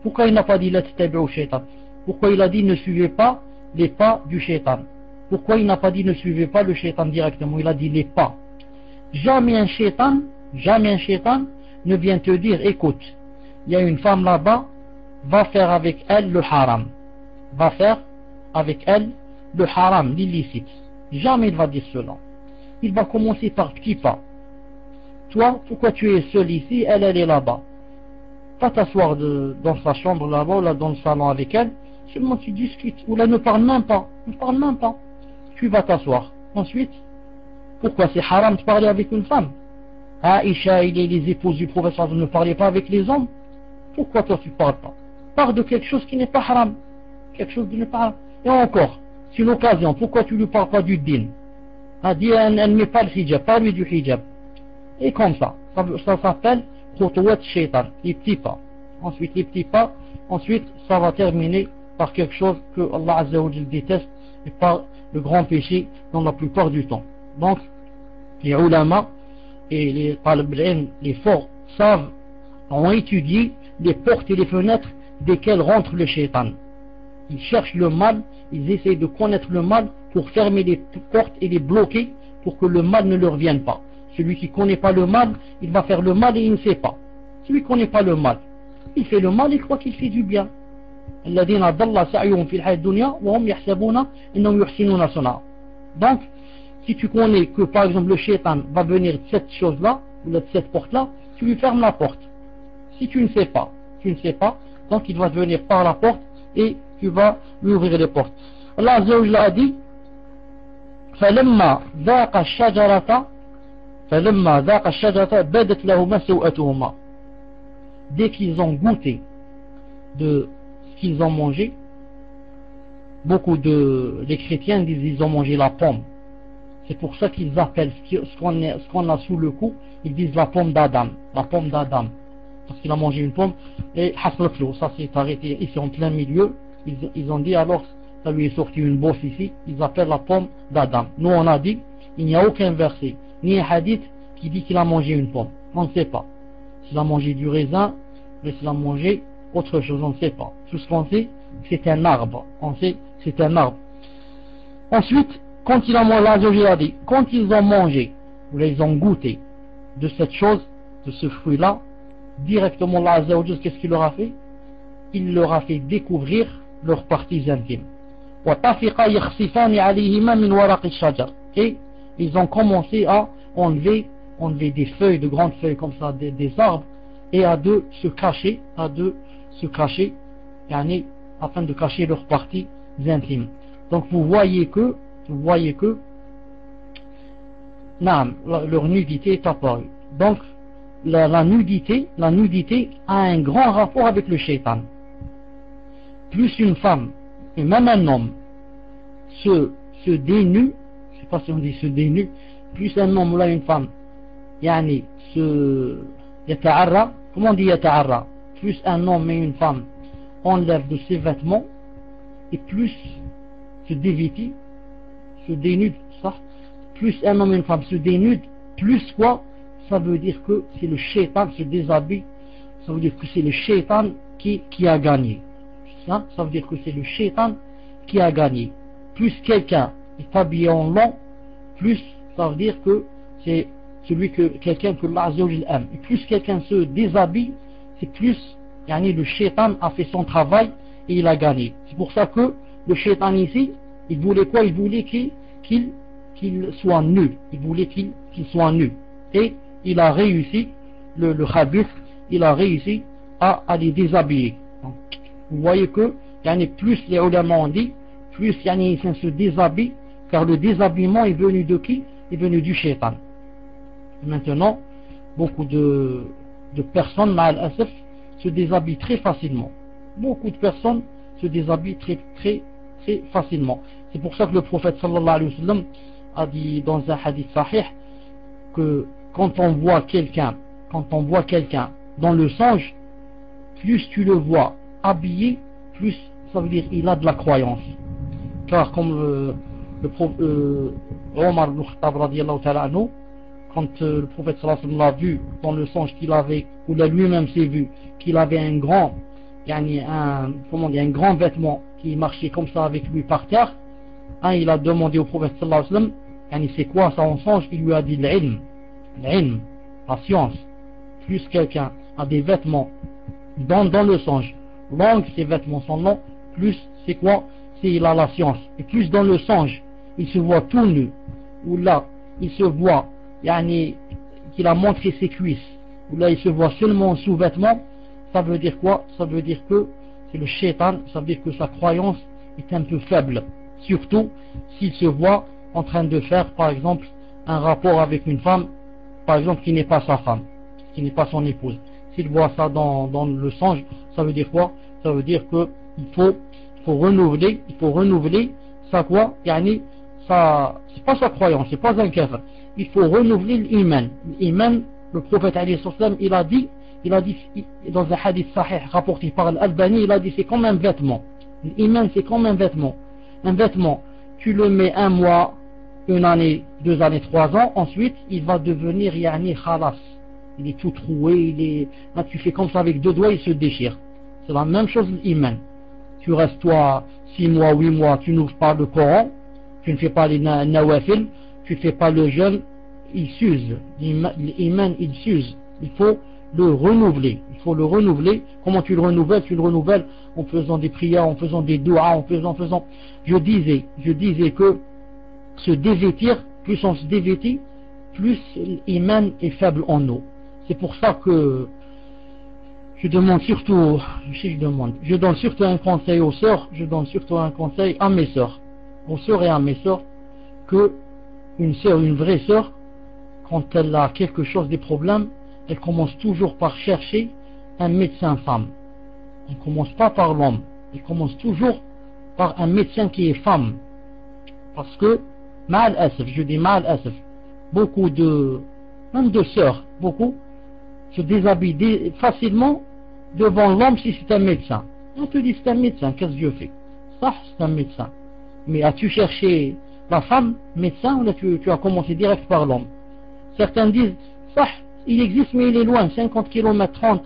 Pourquoi il n'a pas dit la tattabi'u shaytan? Pourquoi il a dit ne suivez pas les pas du shaytan? Pourquoi il n'a pas dit ne suivez pas le shaytan directement? Il a dit les pas. Jamais un shaytan ne vient te dire écoute, il y a une femme là-bas, va faire avec elle le haram. Va faire avec elle le haram, l'illicite. Jamais il va dire cela. Il va commencer par petit pas. Toi, pourquoi tu es seul ici? Elle est là-bas. Va t'asseoir dans sa chambre là-bas ou là dans le salon avec elle. Seulement tu discutes. Ou là ne parle même pas. Ne parle même pas. Tu vas t'asseoir. Ensuite, pourquoi c'est haram de parler avec une femme? Aïcha et les épouses du prophète ne parlaient pas avec les hommes. Pourquoi toi tu parles pas? Parle de quelque chose qui n'est pas haram. Quelque chose qui n'est pas haram. Et encore, c'est une occasion. Pourquoi tu ne lui parles pas du din? Dit elle ne met pas le hijab, pas lui du hijab. Et comme ça s'appelle khutouat shaitan, les petits pas. Ensuite les petits pas, ensuite ça va terminer par quelque chose que Allah Azza wa Jal déteste et par le grand péché dans la plupart du temps. Donc les ulama et les talib al-ilm, les forts savent, ont étudié les portes et les fenêtres desquelles rentre le shaitan. Ils cherchent le mal, ils essayent de connaître le mal pour fermer les portes et les bloquer pour que le mal ne leur vienne pas. Celui qui ne connaît pas le mal, il va faire le mal et il ne sait pas. Celui qui ne connaît pas le mal, il fait le mal et il croit qu'il fait du bien. Donc, si tu connais que par exemple le shaitan va venir de cette chose-là, ou de cette porte-là, tu lui fermes la porte. Si tu ne sais pas, donc il va venir par la porte et tu vas lui ouvrir les portes. Allah Azza wa Jalla a dit فلما ذاق الشجرة بدت لهما سوءتهما. Dès qu'ils ont goûté de ce qu'ils ont mangé, les chrétiens disent ils ont mangé la pomme. C'est pour ça qu'ils appellent ce qu'on a sous le cou, ils disent la pomme d'Adam, parce qu'il a mangé une pomme et hasraflo, ça s'est arrêté ici en plein milieu. Ils ont dit alors ça lui est sorti une bosse ici, ils appellent la pomme d'Adam. Nous on a dit il n'y a aucun verset ni un hadith qui dit qu'il a mangé une pomme. On ne sait pas s'il a mangé du raisin, mais s'il a mangé autre chose, on ne sait pas. Tout ce qu'on sait, c'est un arbre. On sait c'est un arbre. Ensuite, quand ils ont mangé, ou ils ont goûté de cette chose, de ce fruit-là, directement Allah Azza wa Jalla, qu'est-ce qu'il leur a fait? Il leur a fait découvrir leurs parties intimes. Et ils ont commencé à enlever des feuilles, de grandes feuilles comme ça, des arbres, et à se cacher, afin de cacher leurs parties intimes. Donc vous voyez que leur nudité est apparue. Donc la nudité a un grand rapport avec le shaitan. Plus une femme et même un homme se dénue, je ne sais pas si on dit se dénue, plus un homme ou là une femme yata'arra, comment on dit yata'arra, plus un homme et une femme enlèvent de ses vêtements et plus se dévêtit, se dénude, ça, plus un homme et une femme se dénudent, plus quoi, ça veut dire que c'est le shaitan se déshabille, ça veut dire que c'est le shaitan qui a gagné. Ça veut dire que c'est le shaitan qui a gagné. Plus quelqu'un est habillé en long, plus ça veut dire que c'est quelqu'un que Allah Azza wa Jalla aime. Et plus quelqu'un se déshabille, c'est plus le shaitan a fait son travail et il a gagné. C'est pour ça que le shaitan ici, il voulait quoi? Il voulait qu'il soit nu. Il voulait qu'il soit nu. Et il a réussi, le khabith, il a réussi à les déshabiller. Donc, vous voyez que plus les ulama ont dit, plus ils se déshabillent, car le déshabillement est venu de qui? Est venu du shaitan. Maintenant, beaucoup de personnes, ma'al asaf, se déshabillent très facilement. Beaucoup de personnes se déshabillent très, très, très facilement. C'est pour ça que le prophète sallallahu alayhi wa sallam a dit dans un hadith sahih que quand on voit quelqu'un dans le songe, plus tu le vois habillé, plus ça veut dire il a de la croyance. Car comme Omar ibn Khattab radiyallahu ta'ala anhu, quand le prophète sallallahu alayhi wa sallam l'a vu dans le songe qu'il avait, ou là lui-même s'est vu, qu'il avait un grand comment dire, un grand vêtement qui marchait comme ça avec lui par terre, il a demandé au prophète sallallahu alayhi wa sallam, c'est quoi ça en songe? Il lui a dit l'ilm, la science. Plus quelqu'un a des vêtements dans le songe, longs ces vêtements sont longs, plus c'est quoi? C'est il a la science. Et plus dans le songe, il se voit tout nu, ou là, il se voit qu'il a montré ses cuisses, ou là il se voit seulement en sous-vêtements, ça veut dire quoi? Ça veut dire que c'est le shaitan, ça veut dire que sa croyance est un peu faible, surtout s'il se voit en train de faire par exemple un rapport avec une femme, par exemple qui n'est pas sa femme, qui n'est pas son épouse. S'il voit ça dans le songe, ça veut dire quoi? Ça veut dire que il faut renouveler ça quoi? Ça, c'est pas sa croyance, c'est pas un kafir. Il faut renouveler l'iman. L'iman, le prophète alayhi salam, il a dit dans un hadith sahih rapporté par l'Albani, il a dit c'est comme un vêtement. L'iman c'est comme un vêtement. Un vêtement, tu le mets un mois, une année, 2 années, 3 ans, ensuite il va devenir khalas. Il est tout troué, là, tu fais comme ça avec 2 doigts, il se déchire. C'est la même chose l'iman. Tu restes toi 6 mois, 8 mois, tu n'ouvres pas le Coran, tu ne fais pas les nawafil, tu ne fais pas le jeûne, il s'use. L'iman il s'use. Il faut le renouveler. Comment tu le renouvelles? Tu le renouvelles en faisant des prières, en faisant des doigts, en faisant. Je disais que se dévêtir, plus on se dévêtit, plus l'iman est faible en nous. C'est pour ça que je donne surtout un conseil aux sœurs, je donne surtout un conseil à mes sœurs, que une vraie sœur, quand elle a quelque chose, des problèmes, elle commence toujours par chercher un médecin femme. Elle ne commence pas par l'homme, elle commence toujours par un médecin qui est femme. Parce que, mal asf, beaucoup même de sœurs, se déshabillent facilement devant l'homme si c'est un médecin. On te dit c'est un médecin, qu'est-ce que je fais? Ça, c'est un médecin. Mais as-tu cherché la femme médecin ou là tu as commencé direct par l'homme? Certains disent, ça, il existe mais il est loin, 50 km 30.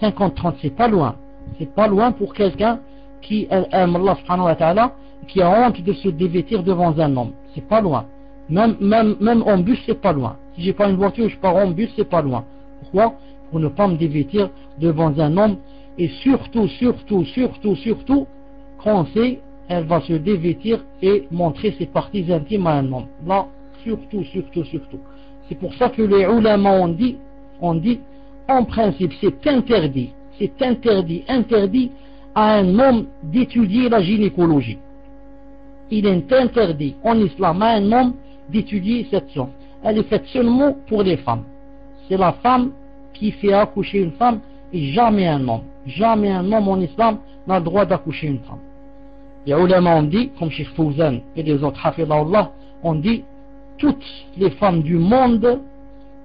50-30 c'est pas loin. C'est pas loin pour quelqu'un qui aime Allah subhanahu wa ta'ala, qui a honte de se dévêtir devant un homme. C'est pas loin. Même en bus c'est pas loin. Si j'ai pas une voiture, je pars en bus, c'est pas loin. Pourquoi? Pour ne pas me dévêtir devant un homme. Et surtout, quand elle va se dévêtir et montrer ses parties intimes à un homme. Là, surtout. C'est pour ça que les ulama ont dit, en principe, c'est interdit à un homme d'étudier la gynécologie. Il est interdit en islam à un homme d'étudier cette science. Elle est faite seulement pour les femmes. C'est la femme qui fait accoucher une femme et jamais un homme. Jamais un homme en islam n'a le droit d'accoucher une femme. Les ulama ont dit, comme Cheikh Fouzan et les autres hafidahullah, ont dit, toutes les femmes du monde,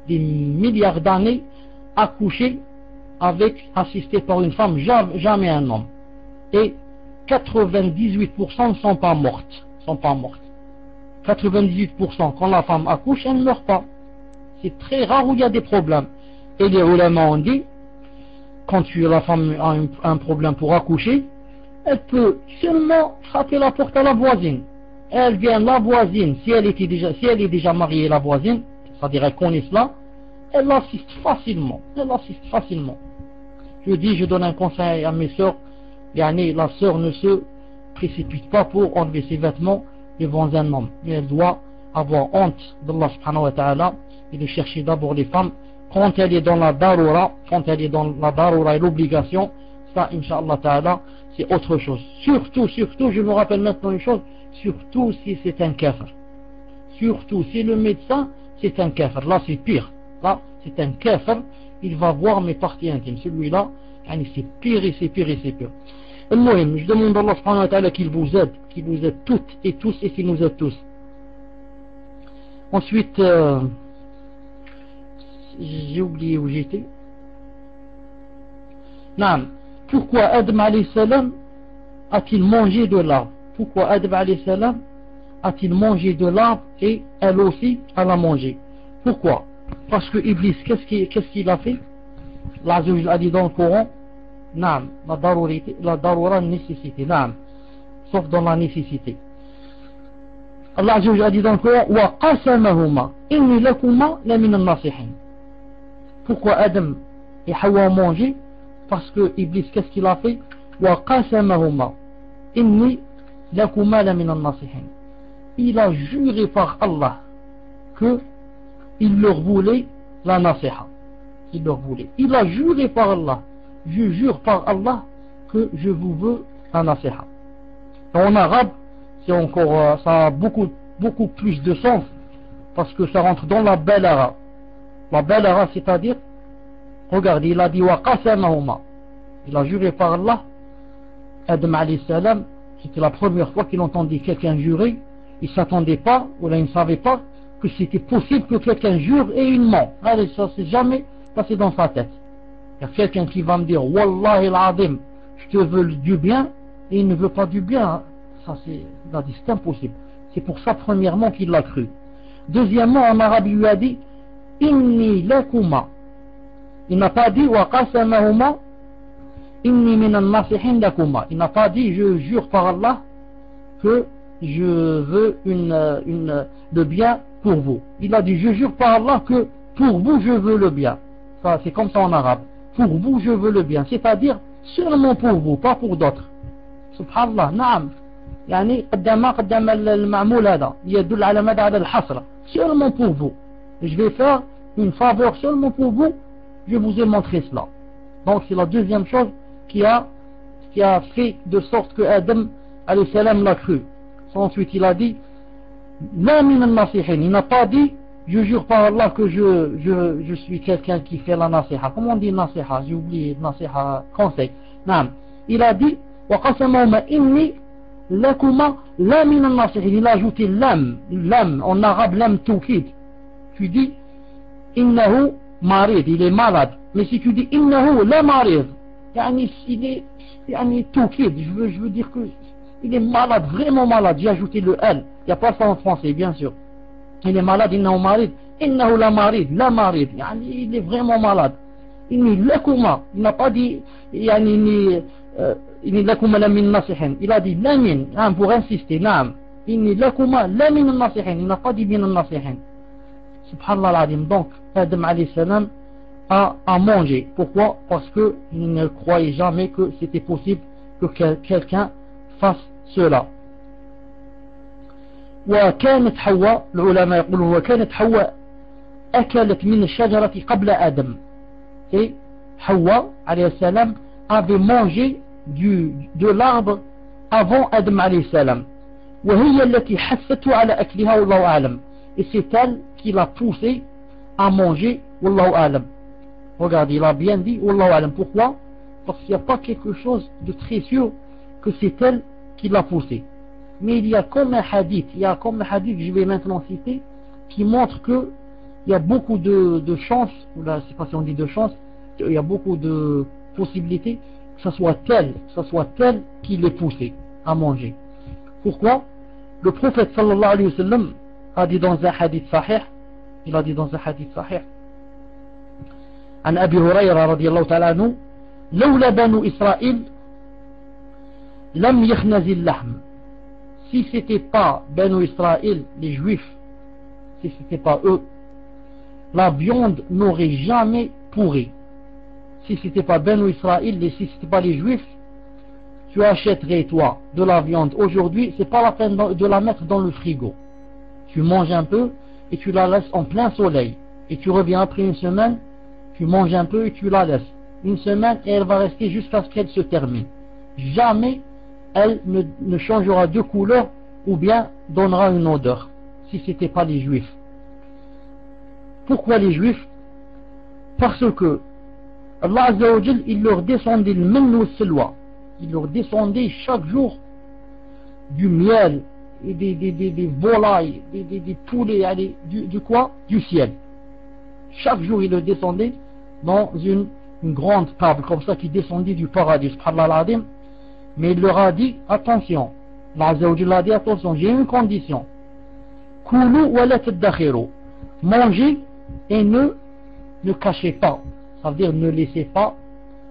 des milliards d'années, accouchées assistées par une femme, jamais un homme. Et 98% ne sont pas mortes. 98%, quand la femme accouche, elle ne meurt pas. C'est très rare où il y a des problèmes. Et les ulama ont dit, quand la femme a un problème pour accoucher, elle peut seulement frapper la porte à la voisine. Elle vient, la voisine, si elle est déjà mariée, la voisine, c'est-à-dire elle connaît cela, elle l'assiste facilement. Je donne un conseil à mes sœurs, la sœur ne se précipite pas pour enlever ses vêtements devant un homme, mais elle doit avoir honte d'Allah subhanahu wa ta'ala et de chercher d'abord les femmes quand elle est dans la darura, et l'obligation, ça, Inch'Allah ta'ala, c'est autre chose. Surtout, je me rappelle maintenant une chose, surtout si c'est un kafir. Surtout si le médecin, c'est un kafir. Là, c'est pire. Là, c'est un kafir, il va voir mes parties intimes. Celui-là, c'est pire. Je demande à Allah subhanahu wa ta'ala qu'il vous aide toutes et tous et qu'il nous aide tous. Ensuite, j'ai oublié où j'étais. Non. Pourquoi Adam alayhi salam a-t-il mangé de l'arbre? Pourquoi Adam alayhi salam a-t-il mangé de l'arbre et elle aussi elle a mangé? Pourquoi? Parce que Iblis, qu'est-ce qu'il a fait? Allah a dit dans le Coran, Naam, la darura nécessité. Naam, sauf dans la nécessité. Allah Azza wa Jalla dit dans le Coran wa qasamahuma inni lakuma la min an-nasihin. Pourquoi Adam et Hawa ont mangé? Parce que Iblis, qu'est-ce qu'il a fait? Wa qasamahuma inni lakuma la min an-nasihin. Il a juré par Allah que il leur voulait la nasiha. Il leur voulait. Il a juré par Allah. Je jure par Allah que je vous veux la nasiha. En arabe, c'est encore, ça a beaucoup plus de sens parce que ça rentre dans la balara. La balara, c'est-à-dire, regardez, il a dit wa qasamahuma. Il a juré par Allah. Adam alayhi salam, c'était la première fois qu'il entendait quelqu'un jurer. Il ne s'attendait pas, ou là il ne savait pas que c'était possible que quelqu'un jure et il ment. Allez, ça c'est jamais passé dans sa tête. Il y a quelqu'un qui va me dire Wallahi al-Azim, je te veux du bien, et il ne veut pas du bien. Ça il a dit c'est impossible. C'est pour ça premièrement qu'il l'a cru. Deuxièmement, en arabe il lui a dit Inni lakuma. Il n'a pas dit wa qasamahuma inni min an-nasihin lakuma. Il n'a pas dit je jure par Allah que je veux le bien pour vous. Il a dit je jure par Allah que pour vous je veux le bien. Ça c'est comme ça en arabe. Pour vous je veux le bien, c'est-à-dire seulement pour vous, pas pour d'autres. Subhanallah, naam. يعني قدام المعمول هذا يدل على ماذا؟ على الحصر. Seulement pour vous. Je vais faire une faveur seulement pour vous. Je vous ai montré cela. Donc c'est la deuxième chose qui a fait de sorte que Adam alayhi salam l'a cru. Ensuite il a dit la min an-nasihin. Il n'a pas dit je jure par Allah que je suis quelqu'un qui fait la nasiha. Comment on dit nasiha? J'ai oublié nasiha, conseil. Non. Il a dit wa qasamahuma inni lakuma la min an-nasihin. Il a ajouté lam en arabe, lam tawkid. Tu dis innahu marid, il est malade. Mais si tu dis innahu la marid, yani il est yani tawkid, je veux dire que il est malade, vraiment malade. J'ai ajouté le L. Il n'y a pas ça en français, bien sûr. Il est malade, innahu marid. Innahu la marid, la marid. Yani, il est vraiment malade. Inni lakuma. Il n'a pas dit, yani, inni lakuma la min nasihin. Il a dit la min, pour insister, naam. Inni lakuma la min nasihin. Il n'a pas dit min nasihin. Subhanallah al-Azim. Donc, Adam alayhi salam a mangé. Pourquoi? Parce qu'il ne croyait jamais que c'était possible que quelqu'un fasse cela. وكانت حواء العلماء يقولون وكانت حواء أكلت من الشجرة قبل آدم. Et Hawa alayhi salam avait mangé de l'arbre avant Adam alayhi salam. وهي التي حثته على أكلها والله أعلم. Et c'est elle qui l'a poussé à manger والله أعلم. Regardez, il a bien dit والله أعلم. Pourquoi? Parce qu'il n'y a pas quelque chose de très sûr que c'est elle qui l'a poussé. Mais il y a comme un hadith, je vais maintenant citer, qui montre que il y a beaucoup de chances, ou là, je ne sais pas si on dit de chance, il y a beaucoup de possibilités que ce soit tel qui l'ait poussé à manger. Pourquoi? Le prophète sallallahu alayhi wa sallam a dit dans un hadith sahih, عن أبي هريرة رضي الله تعالى عنه لولا بنو إسرائيل لم يخنز اللحم. Si c'était pas Banu Israël, les Juifs, si c'était pas eux, la viande n'aurait jamais pourri. Si c'était pas Banu Israël, et si c'était pas les Juifs, tu achèterais toi de la viande aujourd'hui, c'est pas la peine de la mettre dans le frigo. Tu manges un peu et tu la laisses en plein soleil. Et tu reviens après une semaine, tu manges un peu et tu la laisses. Une semaine et elle va rester jusqu'à ce qu'elle se termine. Jamais elle ne changera de couleur ou bien donnera une odeur, si ce n'était pas les Juifs. Pourquoi les Juifs? Parce que Allah Azza wa Jal, il leur descendait le mann wa salwa. Il leur descendait chaque jour du miel, et des volailles, des poulets, du quoi? Du ciel. Chaque jour il leur descendait dans une grande table comme ça qui descendait du paradis. Subhanallah al-Azim. Mais il leur a dit, attention, l'Azza wa Jalla a dit, attention, j'ai une condition. Koulou wa la tadakhiru. Mangez et ne cachez pas. Ça veut dire ne laissez pas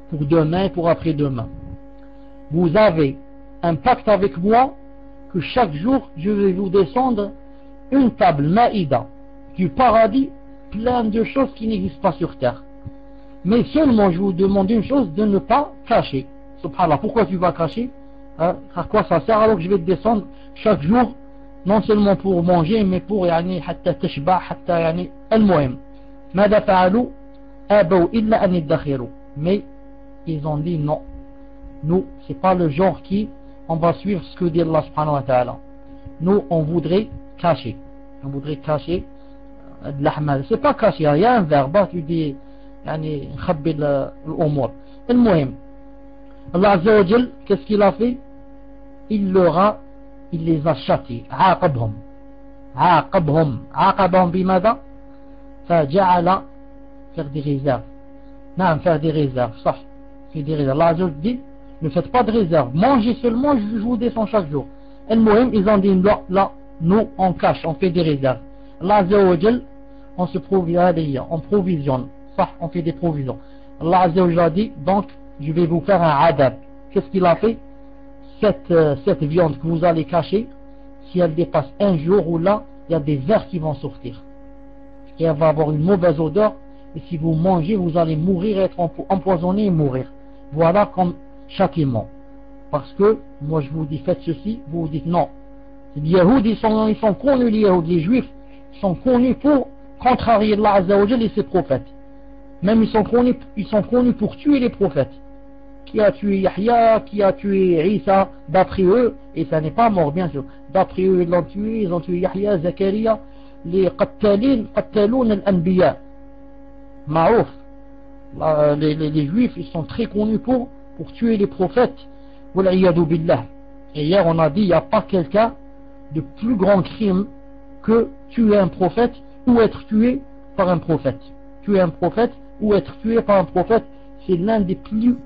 pour demain et pour après-demain. Vous avez un pacte avec moi que chaque jour je vais vous descendre une table maïda du paradis, plein de choses qui n'existent pas sur terre. Mais seulement je vous demande une chose, de ne pas cacher. Subhanallah, pourquoi tu vas cacher? À quoi ça sert alors que je vais te descendre chaque jour, non seulement pour manger, mais pour حتى تشبع حتى المهم ماذا فعلوا أبوا إلا أن يدخروا. Mais ils ont dit non, nous c'est pas le genre qui on va suivre ce que dit Allah subhanahu wa ta'ala. Nous on voudrait cacher de l'ahmal. C'est pas cacher, il y a un verbe, tu dis نخبي الأمور. المهم Allah Azza wa Jal, qu'est-ce qu'il a fait? Il les a châtiés. عاقبهم بماذا؟ فجعل faire des réserves. Non, faire des réserves, صح. Faire des réserves. Allah Azza wa Jal dit, ne faites pas de réserve. Mangez seulement, je vous descends chaque jour. المهم, ils ont dit là, nous on cache, on fait des réserves. Allah Azza wa Jal, on se provisionne. Ça, on fait des provisions. Allah Azza wa Jalla dit, donc, je vais vous faire un adab. Qu'est-ce qu'il a fait? Cette viande que vous allez cacher, si elle dépasse un jour ou là, il y a des vers qui vont sortir. Et elle va avoir une mauvaise odeur. Et si vous mangez, vous allez mourir, être empoisonné et mourir. Voilà comme châtiment. Parce que, moi je vous dis, faites ceci, vous vous dites non. Les Yahoudis, ils sont connus, les Juifs, ils sont connus pour contrarier Allah Azza wa Jalla et ses prophètes. Même ils sont connus pour tuer les prophètes. Qui a tué Yahya, qui a tué Isa, d'après eux, et ça n'est pas mort bien sûr. D'après eux, ils ont tué Yahya, Zakaria, les qattaloun al-anbiya. Ma'ouf. Les Juifs, ils sont très connus pour tuer les prophètes. Wal'iyadu billah. Et hier on a dit, il n'y a pas quelqu'un de plus grand crime que tuer un prophète ou être tué par un prophète. Tuer un prophète ou être tué par un prophète, c'est l'un des plus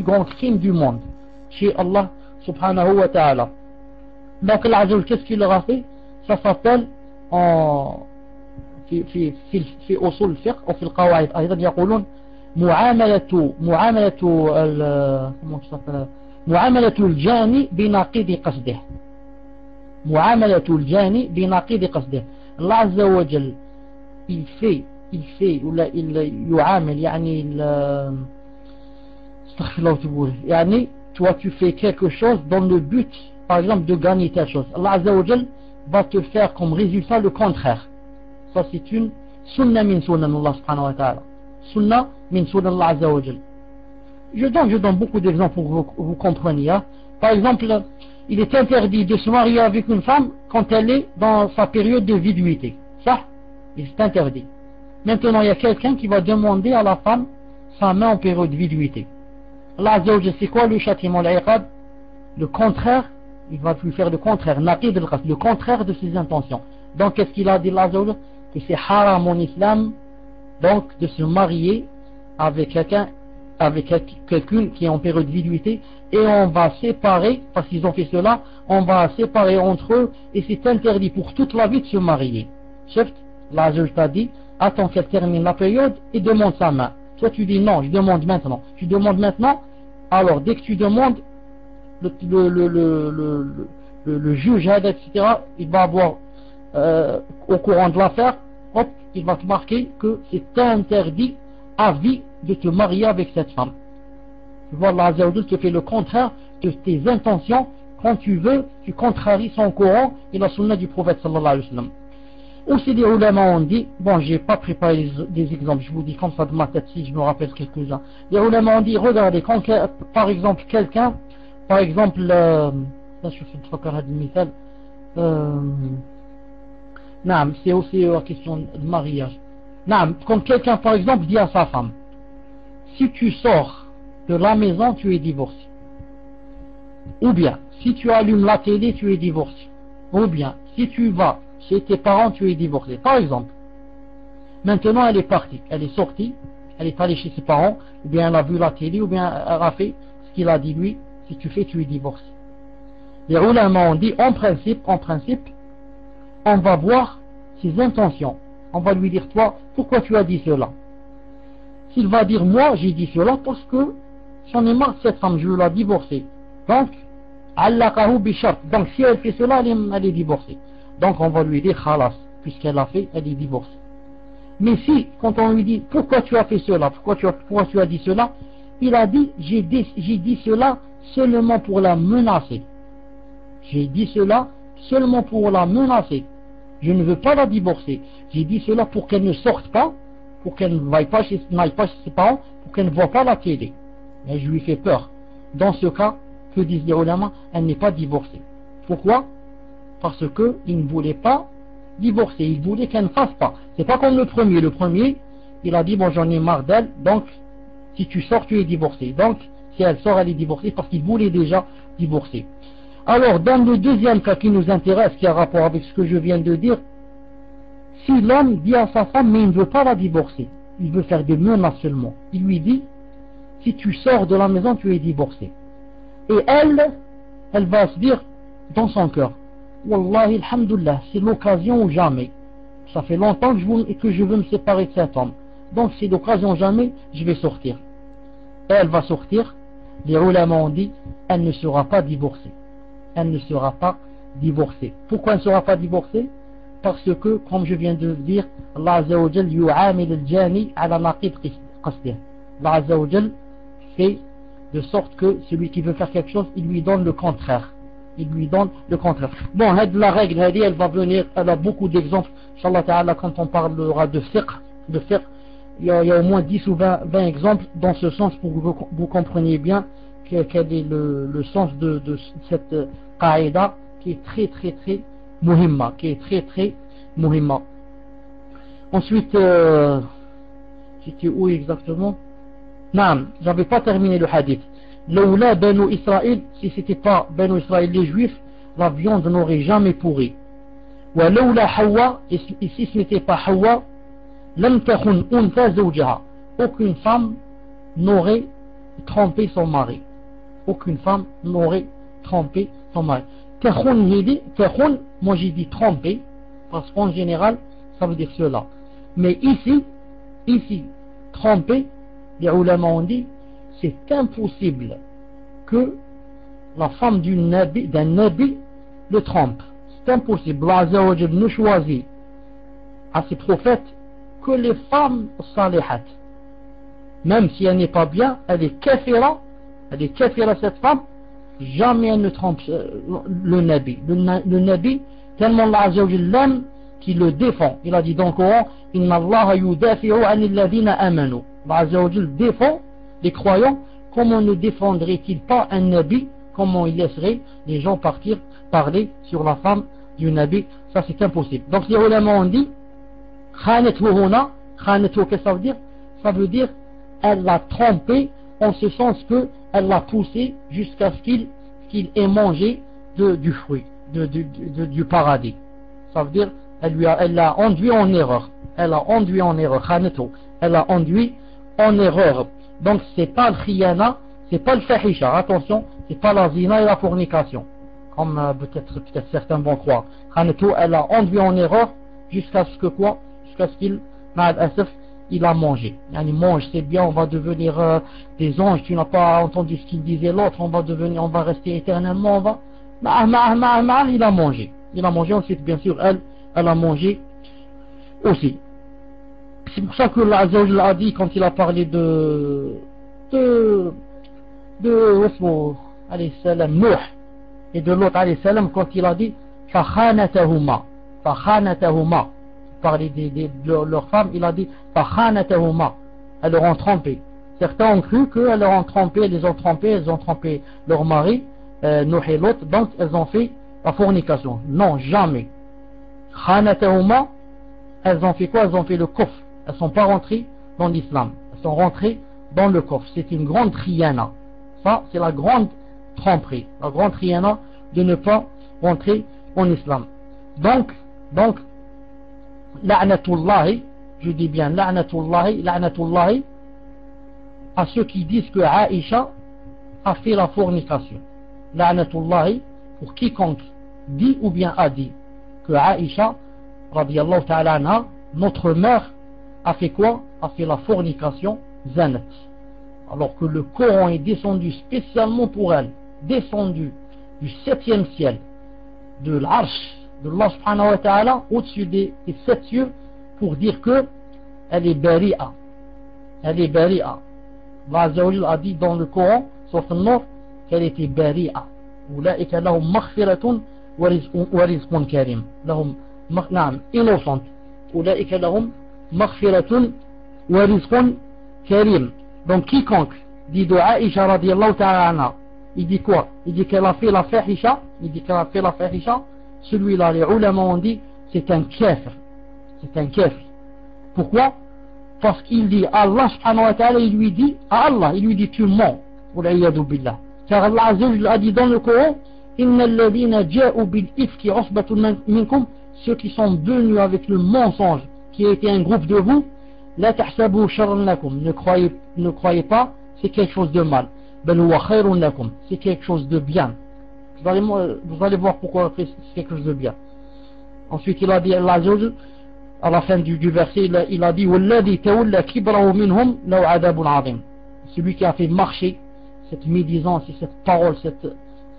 grands crimes du monde chez Allah subhanahu wa ta'ala. Donc Allah, qu'est-ce qu'il leur a fait? Ça s'appelle في أصول الفقه وفي القواعد أيضا يقولون معاملة الجاني بناقض قصده. معاملة الجاني بناقض قصده. الله عز وجل il fait ولا يعامل toi tu fais quelque chose dans le but par exemple de gagner telle chose. Allah Azza wa Jal va te faire comme résultat le contraire. Ça c'est une sunna min sunan Allah subhanahu wa ta'ala. Sunna min sunan Allah Azza wa Jal. Je donne beaucoup d'exemples pour que vous compreniez. Hein. Par exemple, il est interdit de se marier avec une femme quand elle est dans sa période de viduité. Ça, c'est interdit. Maintenant, il y a quelqu'un qui va demander à la femme sa main en période de viduité. Allah Azza wa Jal, c'est quoi le châtiment, l'iqab? Le contraire, il va lui faire le contraire, naqid al-qasd, le contraire de ses intentions. Donc, qu'est-ce qu'il a dit, Allah Azza wa Jal? Que c'est haram en islam, donc, de se marier avec quelqu'un qui est en période de viduité, et on va séparer, parce qu'ils ont fait cela, on va séparer entre eux, et c'est interdit pour toute la vie de se marier. Chef, là je t'a dit, attends qu'elle termine la période et demande sa main. Toi tu dis non, je demande maintenant. Tu demandes maintenant, alors dès que tu demandes, le juge, etc., il va avoir au courant de l'affaire, hop, il va te marquer que c'est interdit à vie de te marier avec cette femme. Tu vois, Allah Azza wa Jal te fait le contraire de tes intentions. Quand tu veux, tu contraries son Coran et la sunna du prophète sallallahu alayhi wa sallam. Aussi les ulama ont dit, bon j'ai pas préparé des exemples, je vous dis comme ça de ma tête si je me rappelle quelques-uns. Les ulama ont dit, regardez, quand par exemple quelqu'un, par exemple, là je fais une fois هذا المثال, c'est aussi la question de mariage. Comme quelqu'un par exemple dit à sa femme, si tu sors de la maison, tu es divorcé. Ou bien, si tu allumes la télé, tu es divorcé. Ou bien, si tu vas chez tes parents, tu es divorcé. Par exemple, maintenant elle est partie, elle est sortie, elle est allée chez ses parents, ou bien elle a vu la télé, ou bien elle a fait ce qu'il a dit lui, si tu fais, tu es divorcé. Les ulama ont dit, en principe, on va voir ses intentions. On va lui dire, toi, pourquoi tu as dit cela? s'il va dire moi j'ai dit cela parce que j'en ai marre de cette femme, je veux la divorcer. Donc, allaqahu bi shart. Donc si elle fait cela, elle est divorcée. Donc on va lui dire khalas, puisqu'elle a fait, elle est divorcée. Mais si, quand on lui dit pourquoi tu as fait cela, pourquoi tu as dit cela, il a dit j'ai dit cela seulement pour la menacer. J'ai dit cela seulement pour la menacer. Je ne veux pas la divorcer. J'ai dit cela pour qu'elle ne sorte pas, pour qu'elle n'aille pas chez ses parents, pour qu'elle ne voit pas la télé. Mais je lui fais peur. Dans ce cas, que disent les ulama, elle n'est pas divorcée. Pourquoi? Parce qu'il ne voulait pas divorcer. Il voulait qu'elle ne fasse pas. C'est pas comme le premier. Le premier, il a dit bon j'en ai marre d'elle, donc si tu sors tu es divorcé. Donc si elle sort elle est divorcée parce qu'il voulait déjà divorcer. Alors dans le deuxième cas qui nous intéresse, qui a rapport avec ce que je viens de dire, si l'homme dit à sa femme mais il ne veut pas la divorcer, il veut faire des menaces seulement, il lui dit si tu sors de la maison tu es divorcé. Et elle va se dire dans son cœur Wallahi alhamdulillah, c'est l'occasion ou jamais. Ça fait longtemps que je veux me séparer de cet homme. Donc c'est l'occasion jamais, je vais sortir. Et elle va sortir. Les ulama ont dit, elle ne sera pas divorcée. Elle ne sera pas divorcée. Pourquoi elle ne sera pas divorcée? Parce que, comme je viens de le dire, Allah Azza wa Jal yu'amil al-jani ala naqid qasdih. Allah Azza wa Jal fait de sorte que celui qui veut faire quelque chose, il lui donne le contraire. Il lui donne le contraire. Bon, la règle, elle va venir, elle a beaucoup d'exemples. Inch'Allah Ta'ala, quand on parlera de fiqh, il y a au moins 10 ou 20 exemples dans ce sens pour que vous compreniez bien quel est le sens de cette qaïda qui est très très très muhimma, Ensuite, j'étais où exactement? Non, j'avais pas terminé le hadith. Laoula Banu Israël, si c'était pas Banu Israël les Juifs, la viande n'aurait jamais pourri. Wa laoula Hawa, et si ce n'était pas Hawa, lam takhun untha zawjaha. Aucune femme n'aurait trompé son mari. Aucune femme n'aurait trompé son mari. Takhun, moi j'ai dit tromper, parce qu'en général, ça veut dire cela. Mais ici, tromper, les ulama ont dit, c'est impossible que la femme d'un nabi le trompe. C'est impossible. Allah Azza wa Jal ne choisit à ses prophètes que les femmes salihat. Même si elle n'est pas bien, elle est kafira cette femme, jamais elle ne trompe le nabi. Le nabi, tellement Allah Azza wa Jal l'aime qu'il le défend. Il a dit dans le Coran, Inna Allah yudafi'u anil ladhina amanu. Allah Azza wa Jal défend les croyants. Comment ne défendrait-il pas un nabi? Comment il laisserait les gens parler sur la femme du nabi? Ça c'est impossible. Donc les ulama ont dit khanathu huna, khanathu, qu'est-ce que ça veut dire? Ça veut dire elle l'a trompé en ce sens que elle l'a poussé jusqu'à ce qu'il ait mangé du fruit du paradis. Ça veut dire elle l'a enduit en erreur. Khanathu, elle l'a enduit en erreur. Donc c'est pas le khiyana, c'est pas le fahisha, attention, c'est pas la zina et la fornication, comme peut-être certains vont croire. Khanatu, elle a enduit en erreur jusqu'à ce qu'il, il a mangé. Il mange, c'est bien, on va devenir des anges, tu n'as pas entendu ce qu'il disait l'autre, on va rester éternellement, il a mangé. Ensuite, bien sûr, elle a mangé aussi. C'est pour ça que Allah a dit quand il a parlé de alayhi salam, Nuh, et de l'autre alayhi salam, quand il a dit fakhanatahuma, parler de leur femme, il a dit fakhanatahuma, elles leur ont trompé. Certains ont cru qu'elles leur ont trompé, elles ont trompé leur mari, Nuh et l'autre, donc elles ont fait la fornication. Non, jamais. Khanatahuma, elles ont fait quoi? Elles ont fait le kufr. Elles ne sont pas rentrées dans l'islam. Elles sont rentrées dans le kufr. C'est une grande khiyana. Ça, c'est la grande tromperie. La grande khiyana de ne pas rentrer en islam. Donc, la'natullahi, je dis bien la'natullahi, à ceux qui disent que Aïcha a fait la fornication. La'natullahi, pour quiconque dit ou bien a dit que Aïcha, radiyallahu ta'ala anha, notre mère, a fait quoi? A fait la fornication zanat. Alors que le Coran est descendu spécialement pour elle, descendu du 7e ciel, de l'Arsh, de Allah subhanahu wa ta'ala, au-dessus des 7 cieux, pour dire que elle est bari'a. Elle est bari'a. Allah Azza wa Jalla a dit dans le Coran, sur le Nur, qu'elle était bari'a. Ulaika lahum maghfiratun wa rizqun karim. Lahum, naam, innocent. Ulaika lahum maghfiratun wa rizqun karim. Donc quiconque dit de Aïcha radiyallahu ta'ala anha, il dit quoi? Il dit qu'elle a fait la fahisha. Il dit qu'elle a fait la fahisha. Celui-là, les ulama ont dit, c'est un kafir. C'est un kafir. Pourquoi? Parce qu'il dit, Allah subhanahu wa ta'ala, il lui dit, à Allah, il lui dit, tu mens. Billah. Car Allah Azza wa Jalla a dit dans le Coran, Innal ladhina ja'u bil ifki usbatun minkum, ceux qui sont venus avec le mensonge, qui a été un groupe de vous, la tahsabu sharran lakum, ne croyez pas, c'est quelque chose de mal. Bal huwa khayrun lakum, c'est quelque chose de bien. Vous allez voir pourquoi c'est quelque chose de bien. Ensuite, il a dit, Allah Azza wa Jalla, à la fin du verset, il a dit Walladhi tawalla kibrahu minhum law adabun azim. Celui qui a fait marcher cette médisance et cette parole, cette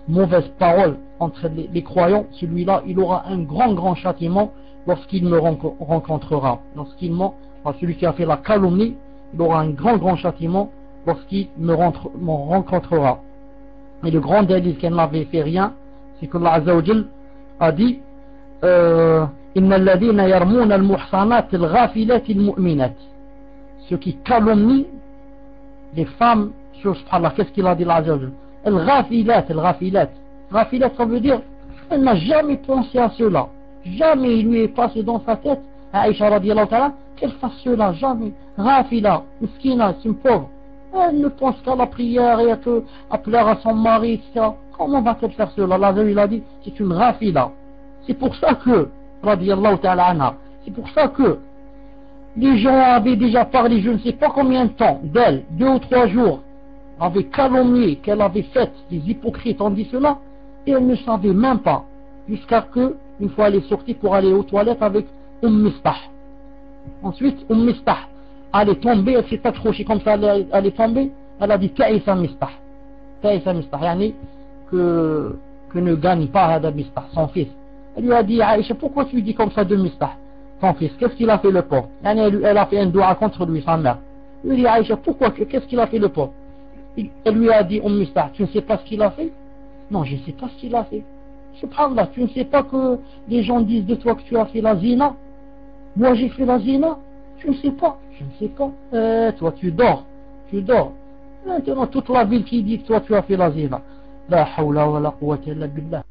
mauvaise parole entre les croyants, celui-là, il aura un grand châtiment lorsqu'il me rencontrera. Celui qui a fait la calomnie, il aura un grand châtiment lorsqu'il me rencontrera. Et le grand délit qu'elle n'avait fait rien, c'est que Allah Azza wa Jalla a dit Inna alladhina yarmuna al-muhsanat al-ghafilat al-mu'minat. Ceux qui calomnient les femmes, subhanallah, qu'est-ce qu'il a dit là? Al-ghafilat, al-ghafilat. Ghafilat, ça veut dire, elle n'a jamais pensé à cela. Jamais il lui est passé dans sa tête, à Aïcha radiyallahu ta'ala, qu'elle fasse cela, jamais. Ghafila, miskina, c'est une pauvre. Elle ne pense qu'à la prière et à pleurer à son mari, etc. Comment va-t-elle faire cela? Allah il a dit, c'est une ghafila. C'est pour ça que, radiyallahu ta'ala anha, c'est pour ça que les gens avaient déjà parlé, je ne sais pas combien de temps, d'elle, 2 ou 3 jours, avaient calomnié qu'elle avait fait, les hypocrites ont dit cela, et elle ne savait même pas, jusqu'à que, une fois elle est sortie pour aller aux toilettes avec Mistah. Ensuite, Mistah, elle est tombée, elle s'est accrochée comme ça, elle est tombée, elle a dit Ta'isa Mistah. Ta'isa Mistah, yani que ne gagne pas Hada Mistah, son fils. Elle lui a dit, Aïcha, pourquoi tu dis comme ça de Mistah, ton fils? Qu'est-ce qu'il a fait le pauvre? Elle a fait un doigt contre lui, sa mère. Elle lui dit, Aïcha, pourquoi? Qu'est-ce qu'il a fait le pauvre? Elle lui a dit, Mistah, tu ne sais pas ce qu'il a fait? Non, je ne sais pas ce qu'il a fait. Subhanallah, tu ne sais pas que les gens disent de toi que tu as fait la zina? Moi j'ai fait la zina? Tu ne sais pas? Je ne sais pas. Toi tu dors. Maintenant toute la ville qui dit que toi tu as fait la zina. La hawla wa la quwwata illa billah.